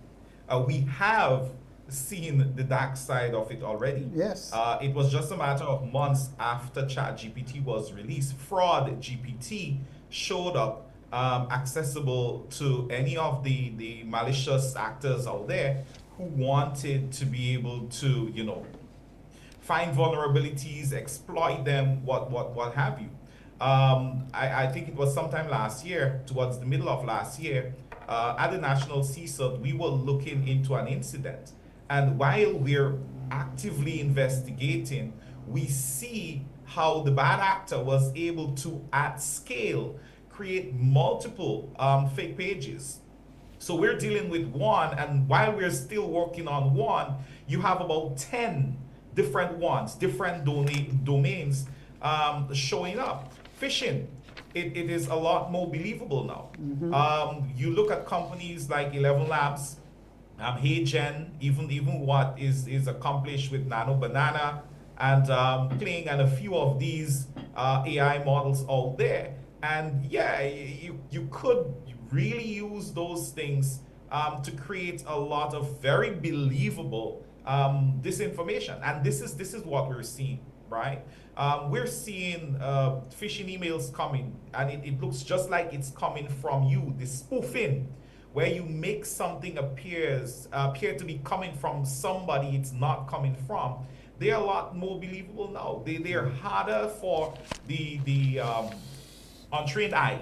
We have seen the dark side of it already. Yes. It was just a matter of months after ChatGPT was released. Fraud GPT showed up accessible to any of the malicious actors out there who wanted to be able to, you know, find vulnerabilities, exploit them, what have you. I think it was sometime last year, towards the middle of last year, at the National CSIRT, we were looking into an incident. And while we're actively investigating, we see how the bad actor was able to, at scale, create multiple fake pages. So we're dealing with one, and while we're still working on one, you have about 10 different ones, different domains showing up. Phishing, it is a lot more believable now. You look at companies like 11 Labs, HeyGen, even what is accomplished with Nano Banana and Kling and a few of these AI models out there. And yeah, you could really use those things to create a lot of very believable disinformation. And this is what we're seeing, right? We're seeing phishing emails coming, and it looks just like it's coming from you, the spoofing, where you make something appear to be coming from somebody it's not coming from. They're a lot more believable now. They're harder for the untrained eye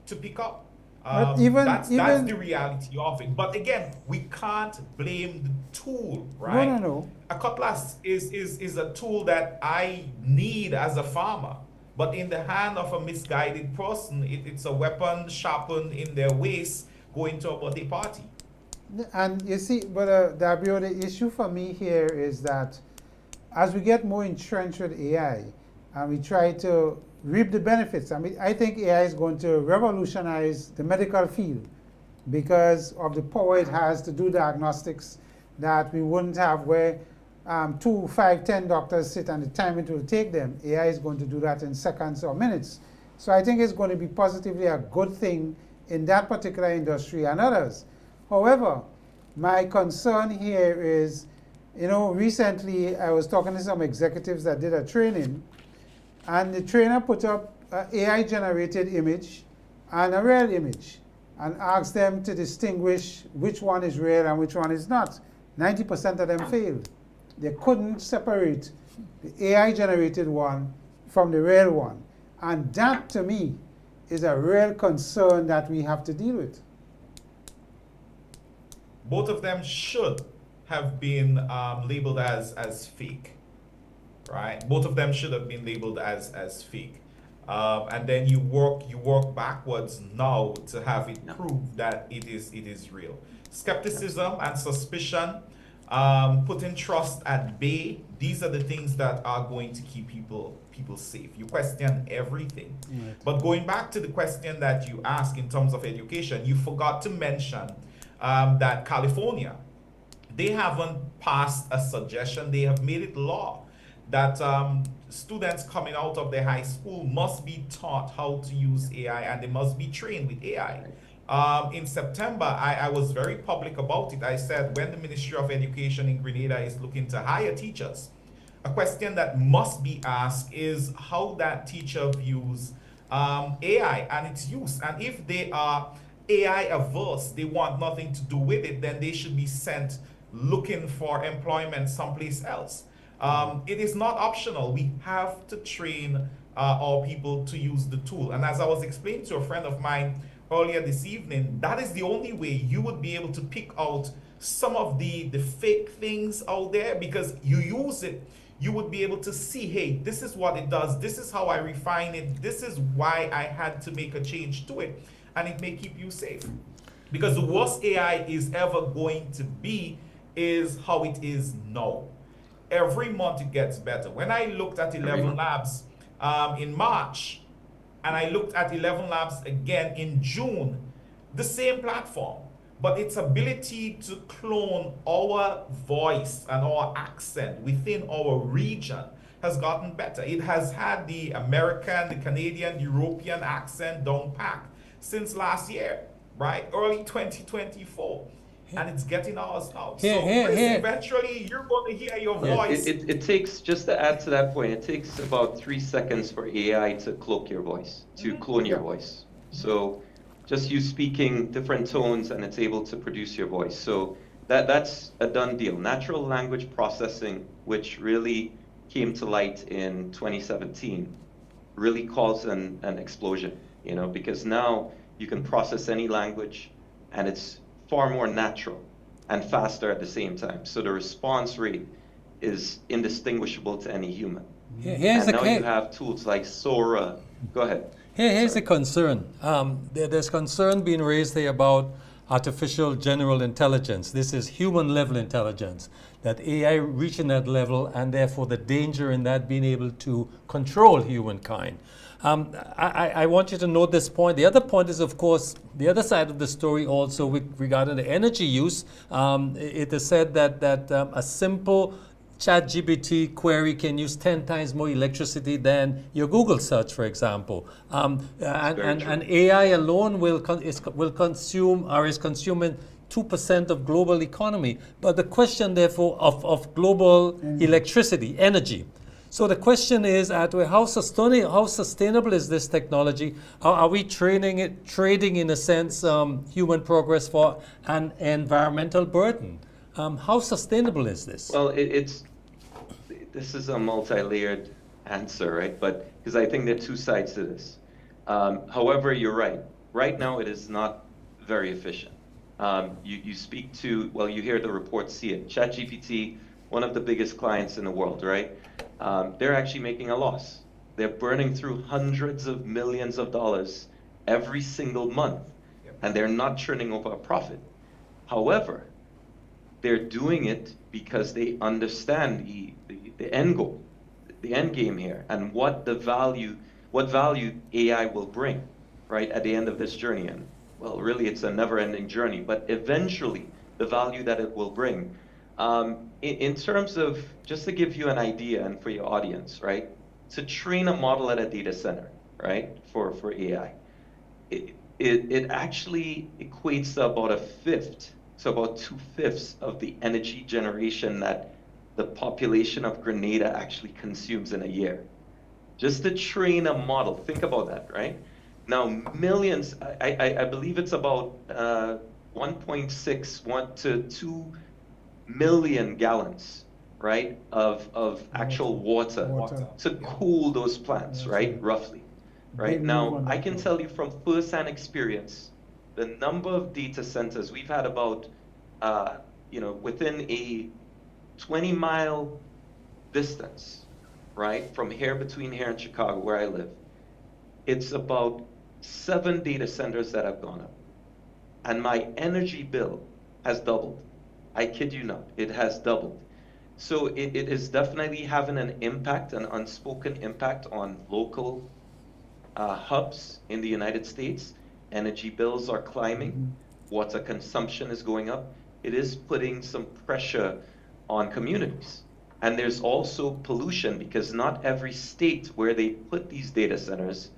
to pick up. But That's the reality of it. But again, we can't blame the tool, right? No. A cutlass is a tool that I need as a farmer. But in the hand of a misguided person, it's a weapon sharpened in their waist going to a birthday party. And you see, but Dabreo, the issue for me here is that as we get more entrenched with AI and we try to reap the benefits, I mean, I think AI is going to revolutionize the medical field because of the power it has to do diagnostics that we wouldn't have where 2, 5, 10 doctors sit and the time it will take them. AI is going to do that in seconds or minutes. So I think it's going to be positively a good thing in that particular industry and others. However, my concern here is, you know, recently I was talking to some executives that did a training, and the trainer put up an AI-generated image and a real image and asked them to distinguish which one is real and which one is not. 90% of them failed. They couldn't separate the AI-generated one from the real one. And that, to me, is a real concern that we have to deal with. Both of them should have been labeled as fake, right? Both of them should have been labeled as fake. And then you work backwards now to have it proved that it is real. Skepticism and suspicion, putting trust at bay, these are the things that are going to keep people safe. You question everything. Right. But going back to the question that you asked in terms of education, you forgot to mention that California, they haven't passed a suggestion, they have made it law that students coming out of their high school must be taught how to use AI and they must be trained with AI. In September, I was very public about it. I said when the Ministry of Education in Grenada is looking to hire teachers, a question that must be asked is how that teacher views AI and its use. And if they are AI averse, they want nothing to do with it, then they should be sent looking for employment someplace else. It is not optional. We have to train our people to use the tool. And as I was explaining to a friend of mine earlier this evening, that is the only way you would be able to pick out some of the fake things out there, because you use it, you would be able to see, hey, this is what it does, this is how I refine it, this is why I had to make a change to it, and it may keep you safe. Because the worst AI is ever going to be is how it is now. Every month it gets better. When I looked at 11 Labs in March, And I looked at 11 Labs again in June, the same platform, but its ability to clone our voice and our accent within our region has gotten better. It has had the American, the Canadian, European accent down pat since last year, right? Early 2024. And it's getting ours now. So Chris, eventually you're going to hear your voice. It takes, just to add to that point, it takes about 3 seconds for AI to cloak your voice, to clone your voice. So just you speaking different tones and it's able to produce your voice. So that's a done deal. Natural language processing, which really came to light in 2017, really caused an explosion, you know, because now you can process any language and it's far more natural and faster at the same time. So the response rate is indistinguishable to any human. Here's and now you have tools like Sora. Go ahead. Here's the concern. There's concern being raised here about artificial general intelligence. This is human level intelligence, that AI reaching that level and therefore the danger in that being able to control humankind. I want you to note this point. The other point is, of course, the other side of the story also regarding the energy use. It is said that a simple ChatGPT query can use 10 times more electricity than your Google search, for example. And AI alone will consume or is consuming 2% of global economy. But the question, therefore, of global electricity, energy. So the question is, how sustainable is this technology? Are we trading in a sense human progress for an environmental burden? How sustainable is this? Well, this is a multi-layered answer, right? But because I think there are two sides to this. However, you're right. Right now, it is not very efficient. You speak to, well, you hear the reports, see it. ChatGPT, one of the biggest clients in the world, right? They're actually making a loss. They're burning through hundreds of millions of dollars every single month, and they're not turning over a profit. However, they're doing it because they understand the end goal, the end game here, and what value AI will bring, right, at the end of this journey. And well, really, it's a never-ending journey, but eventually, the value that it will bring. In terms of, just to give you an idea and for your audience, right, to train a model at a data center, right, for AI, it actually equates to about a fifth, so about 2/5 of the energy generation that the population of Grenada actually consumes in a year. Just to train a model, think about that, right? Now, millions, I believe it's about 1.6 to 2 million gallons, right, of actual water to cool those plants, right, roughly, right? Now, I can tell you from first-hand experience, the number of data centers we've had about, within a 20-mile distance, right, from here, between here and Chicago, where I live, it's about 7 data centers that have gone up. And my energy bill has doubled. I kid you not, it has doubled. So it is definitely having an impact, an unspoken impact on local hubs in the United States. Energy bills are climbing, water consumption is going up. It is putting some pressure on communities. And there's also pollution, because not every state where they put these data centers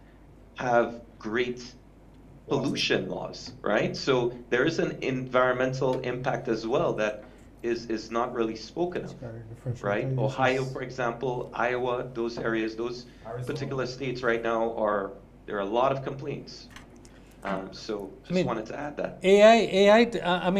have great pollution laws, right? So there is an environmental impact as well that is not really spoken of, right? Ohio, for example, Iowa, those areas, those particular states right now there are a lot of complaints. So just wanted to add that. AI,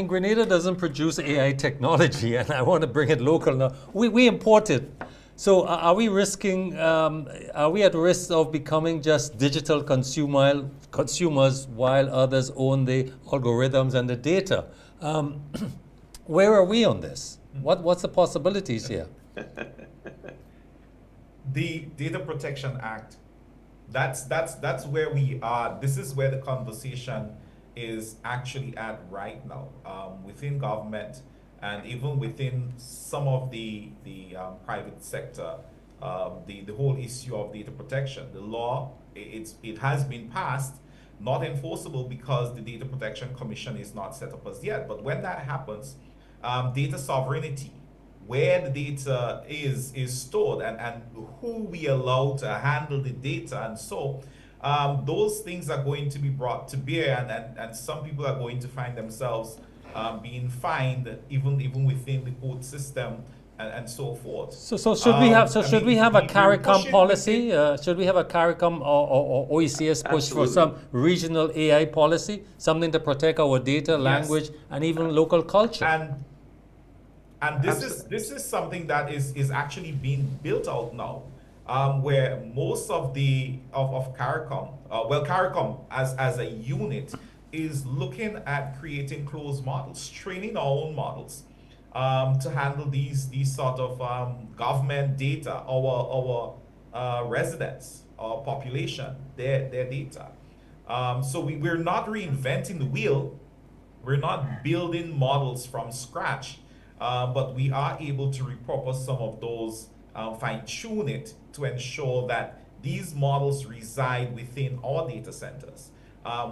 Grenada doesn't produce AI technology, and I want to bring it local now. We import it. So are we at risk of becoming just digital consumers while others own the algorithms and the data? Where are we on this? What's the possibilities here? The Data Protection Act, that's where we are. This is where the conversation is actually at right now, within government and even within some of the private sector the whole issue of data protection. The law, it has been passed, not enforceable because the Data Protection Commission is not set up as yet. But when that happens, data sovereignty, where the data is stored, and who we allow to handle the data, and so those things are going to be brought to bear, and some people are going to find themselves being fined even within the court system, and so forth. So should we have I mean, a we're CARICOM pushing policy? Should we have a CARICOM or OECS push for Absolutely. some regional AI policy, something to protect our data, language, and even local culture? And this is something that is actually being built out now, where most of CARICOM, CARICOM as a unit is looking at creating closed models, training our own models to handle these sort of government data, our residents, our population, their data. So we're not reinventing the wheel. We're not building models from scratch, but we are able to repurpose some of those, fine-tune it to ensure that these models reside within our data centers.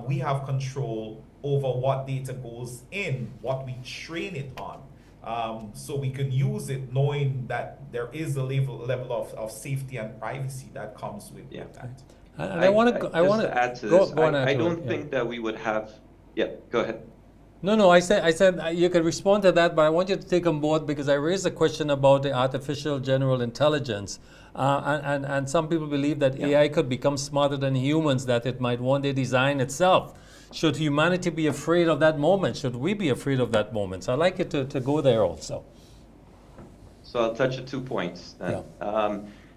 We have control over what data goes in, what we train it on. So we can use it knowing that there is a level of safety and privacy that comes with that. And I want to add to go this. on, I Hatuey, don't yeah. think that we would have. Yeah, go ahead. No, I said you can respond to that, but I want you to take on board because I raised a question about the artificial general intelligence, and some people believe that AI could become smarter than humans, that it might one day design itself. Should humanity be afraid of that moment? Should we be afraid of that moment? So I'd like you to go there also. So I'll touch on 2 points then.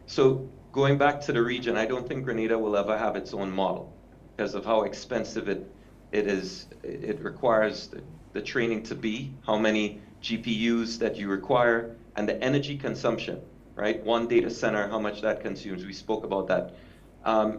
So going back to the region, I don't think Grenada will ever have its own model because of how expensive it is. It requires the training to be, how many GPUs that you require, and the energy consumption, right? One data center, how much that consumes. We spoke about that.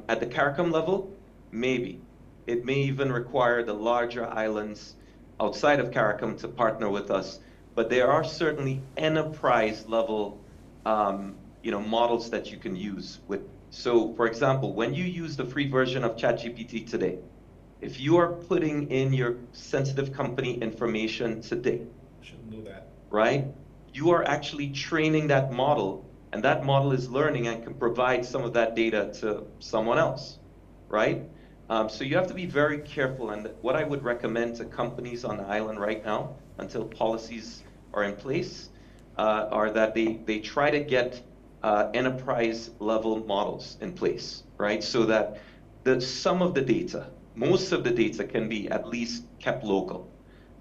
At the CARICOM level, maybe. It may even require the larger islands outside of CARICOM to partner with us, but there are certainly enterprise level models that you can use with. So for example, when you use the free version of ChatGPT today, if you are putting in your sensitive company information today, Shouldn't do that. right? You are actually training that model, and that model is learning and can provide some of that data to someone else, right? So you have to be very careful, and what I would recommend to companies on the island right now, until policies are in place, are that they try to get enterprise level models in place, right? So that some of the data, most of the data can be at least kept local,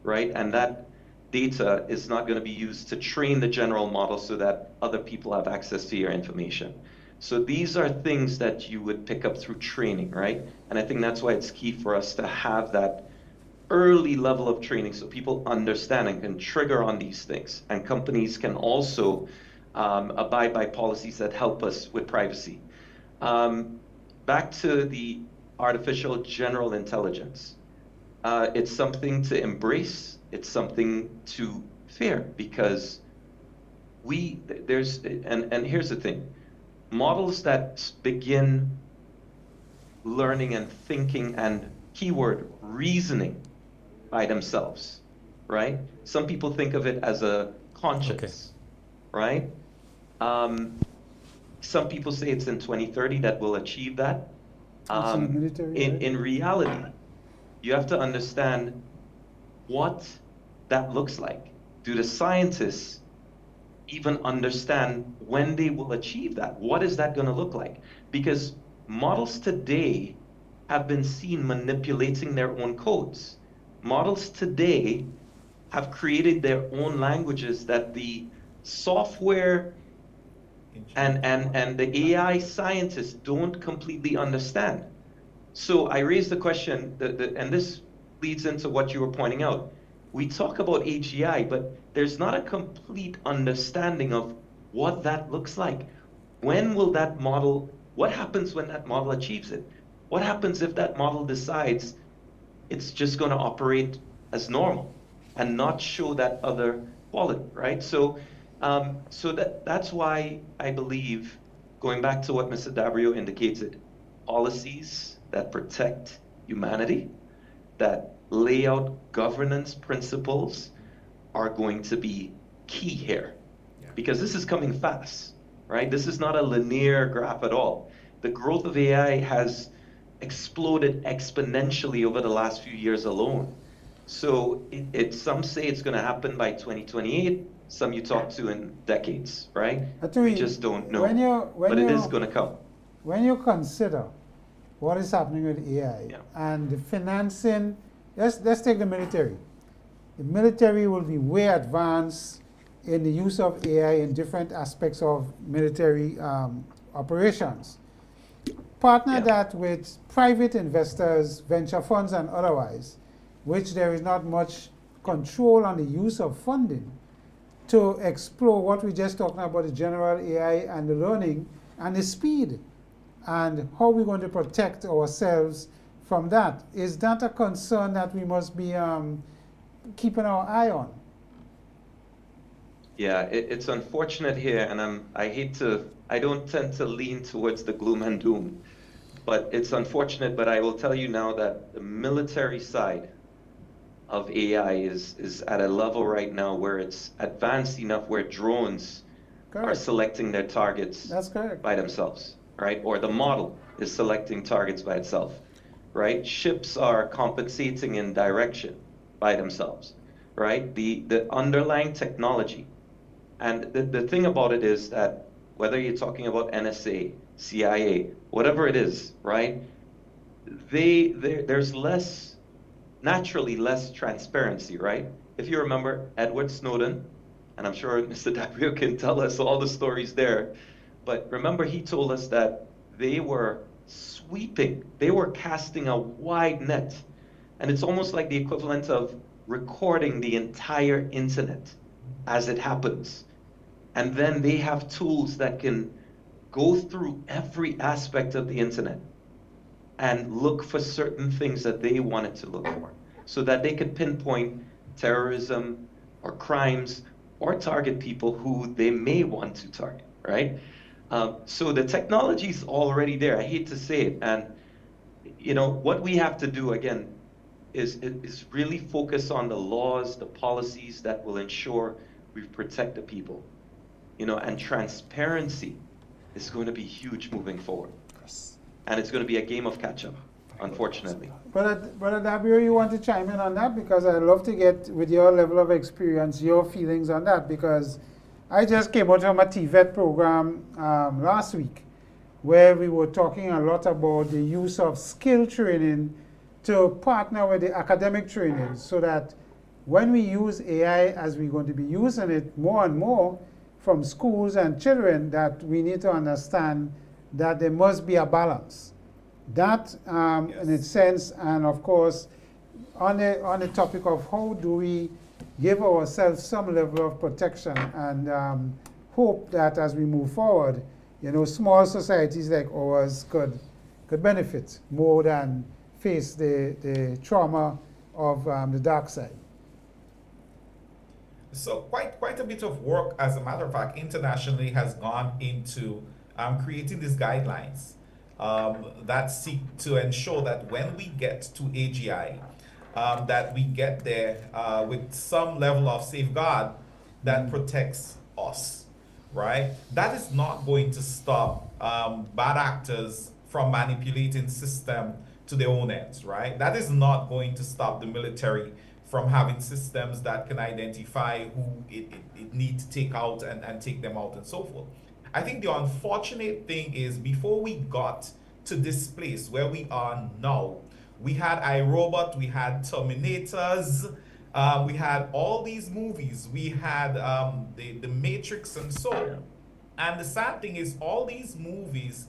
right? And that data is not going to be used to train the general model so that other people have access to your information. So these are things that you would pick up through training, right? And I think that's why it's key for us to have that early level of training so people understand and can trigger on these things. And companies can also abide by policies that help us with privacy. Back to the artificial general intelligence. It's something to embrace. It's something to fear because and here's the thing. Models that begin learning and thinking and keyword reasoning by themselves, right? Some people think of it as a conscience, right? Some people say it's in 2030 that we'll achieve that. In reality, you have to understand what that looks like. Do the scientists even understand when they will achieve that? What is that going to look like? Because models today have been seen manipulating their own codes. Models today have created their own languages that the software and the AI scientists don't completely understand. So I raised the question, and this leads into what you were pointing out. We talk about AGI, but there's not a complete understanding of what that looks like. When will that model, what happens when that model achieves it? What happens if that model decides it's just going to operate as normal and not show that other quality, right? So that's why I believe going back to what Mr. Dabreo indicated, policies that protect humanity, that lay out governance principles are going to be key here. Because this is coming fast, right? This is not a linear graph at all. The growth of AI has exploded exponentially over the last few years alone. So some say it's going to happen by 2028, some you talk to in decades, right? We just don't know. But it is going to come. When you consider what is happening with AI and the financing, let's take the military. The military will be way advanced in the use of AI in different aspects of military operations. Partner that with private investors, venture funds and otherwise, which there is not much control on the use of funding, to explore what we just talking about, the general AI and the learning and the speed, and how we're going to protect ourselves from that. Is that a concern that we must be keeping our eye on? Yeah, it's unfortunate here, and I don't tend to lean towards the gloom and doom, but it's unfortunate, but I will tell you now that the military side of AI is at a level right now where it's advanced enough where drones are selecting their targets by themselves, right? Or the model is selecting targets by itself, right? Ships are compensating in direction by themselves, right? The underlying technology. And the thing about it is that whether you're talking about NSA, CIA, whatever it is, right? There's naturally less transparency, right? If you remember Edward Snowden, and I'm sure Mr. Dabreo can tell us all the stories there, but remember he told us that they were casting a wide net, and it's almost like the equivalent of recording the entire internet as it happens. And then they have tools that can go through every aspect of the internet and look for certain things that they wanted to look for, so that they could pinpoint terrorism or crimes or target people who they may want to target, right? So the technology is already there. I hate to say it. And, what we have to do, again, is really focus on the laws, the policies that will ensure we protect the people. And transparency is going to be huge moving forward. And it's going to be a game of catch-up, unfortunately. Brother Dabreo, you want to chime in on that? Because I'd love to get, with your level of experience, your feelings on that. Because I just came out from a TVET program last week where we were talking a lot about the use of skill training to partner with the academic training, so that when we use AI, as we're going to be using it more and more from schools and children, that we need to understand that there must be a balance. That, in its sense, and of course, on the topic of how do we give ourselves some level of protection, and hope that as we move forward, small societies like ours could benefit more than face the trauma of the dark side. So quite a bit of work, as a matter of fact, internationally has gone into creating these guidelines that seek to ensure that when we get to AGI, that we get there with some level of safeguard that protects us, right? That is not going to stop bad actors from manipulating system to their own ends, right? That is not going to stop the military from having systems that can identify who it needs to take out and take them out and so forth. I think the unfortunate thing is, before we got to this place where we are now, we had iRobot, we had Terminators, we had all these movies, we had the Matrix and so on. And the sad thing is, all these movies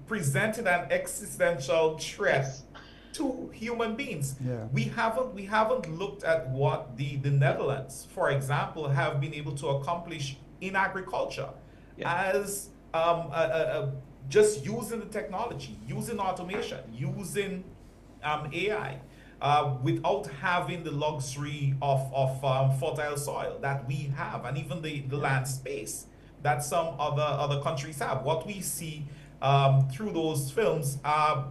presented an existential threat to human beings. Yeah. We haven't looked at what the Netherlands, for example, have been able to accomplish in agriculture, as just using the technology, using automation, using AI, without having the luxury of fertile soil that we have, and even the land space that some other countries have. What we see through those films are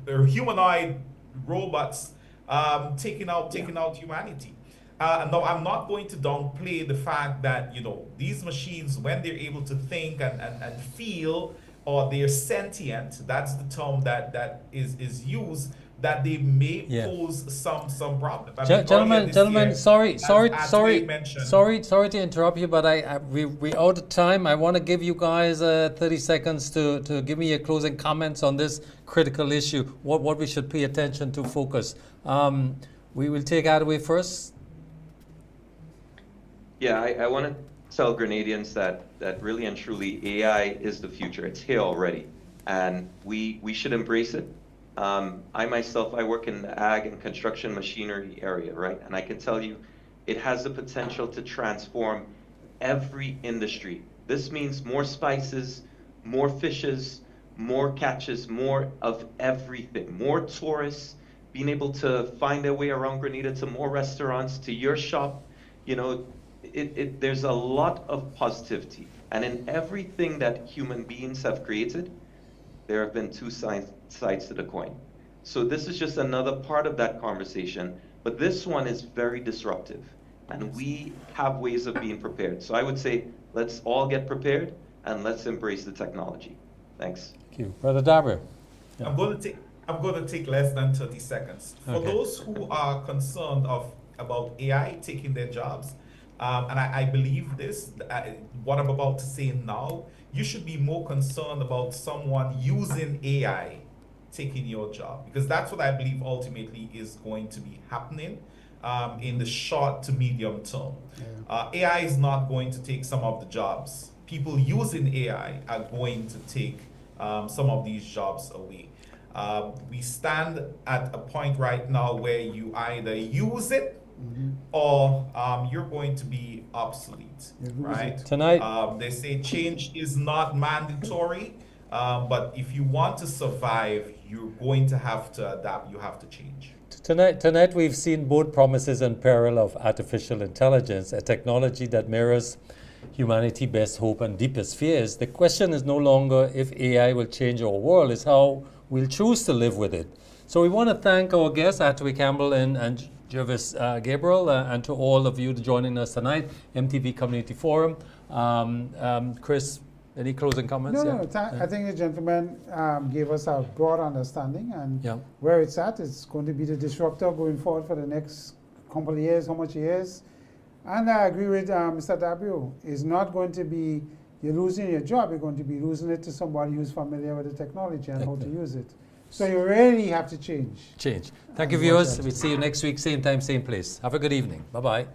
humanoid robots taking out humanity. No, I'm not going to downplay the fact that, you know, these machines, when they're able to think and feel, or they're sentient, that's the term that is used, that they may pose some problem. I mean, Gentlemen, year, sorry Hatuey mentioned- sorry to interrupt you, but we out of time. I want to give you guys 30 seconds to give me your closing comments on this critical issue. What we should pay attention to, focus. We will take Hatuey first. Yeah, I want to tell Grenadians that really and truly AI is the future. It's here already, and we should embrace it. I myself, I work in the ag and construction machinery area, right? And I can tell you, it has the potential to transform every industry. This means more spices, more fishes, more catches, more of everything, more tourists being able to find their way around Grenada to more restaurants, to your shop. You know, there's a lot of positivity. And in everything that human beings have created, there have been two sides to the coin. So this is just another part of that conversation, but this one is very disruptive, and we have ways of being prepared. So I would say, let's all get prepared and let's embrace the technology. Thanks. Thank you. Brother Dabreo. Yeah. I'm going to take less than 30 seconds. For Okay. those who are concerned about AI taking their jobs, and I believe this, what I'm about to say now, you should be more concerned about someone using AI taking your job, because that's what I believe ultimately is going to be happening in the short to medium term. AI is not going to take some of the jobs. People using AI are going to take some of these jobs away. We stand at a point right now where you either use it or you're going to be obsolete, right? Tonight, They say change is not mandatory, but if you want to survive, you're going to have to adapt. You have to change. Tonight we've seen both promises and peril of artificial intelligence, a technology that mirrors humanity's best hope and deepest fears. The question is no longer if AI will change our world, it's how we'll choose to live with it. So we want to thank our guests, Hatuey Campbell and Jervis Dabreo, and to all of you joining us tonight, MTV Community Forum. Chris, any closing comments? No, I think the gentleman gave us a broad understanding, and where it's at, it's going to be the disruptor going forward for the next couple of years, how much years. And I agree with Mr. Dabreo. It's not going to be you're losing your job, you're going to be losing it to somebody who's familiar with the technology and how to use it. So you really have to change. Thank you, viewers. We'll see you next week, same time, same place. Have a good evening. Bye-bye.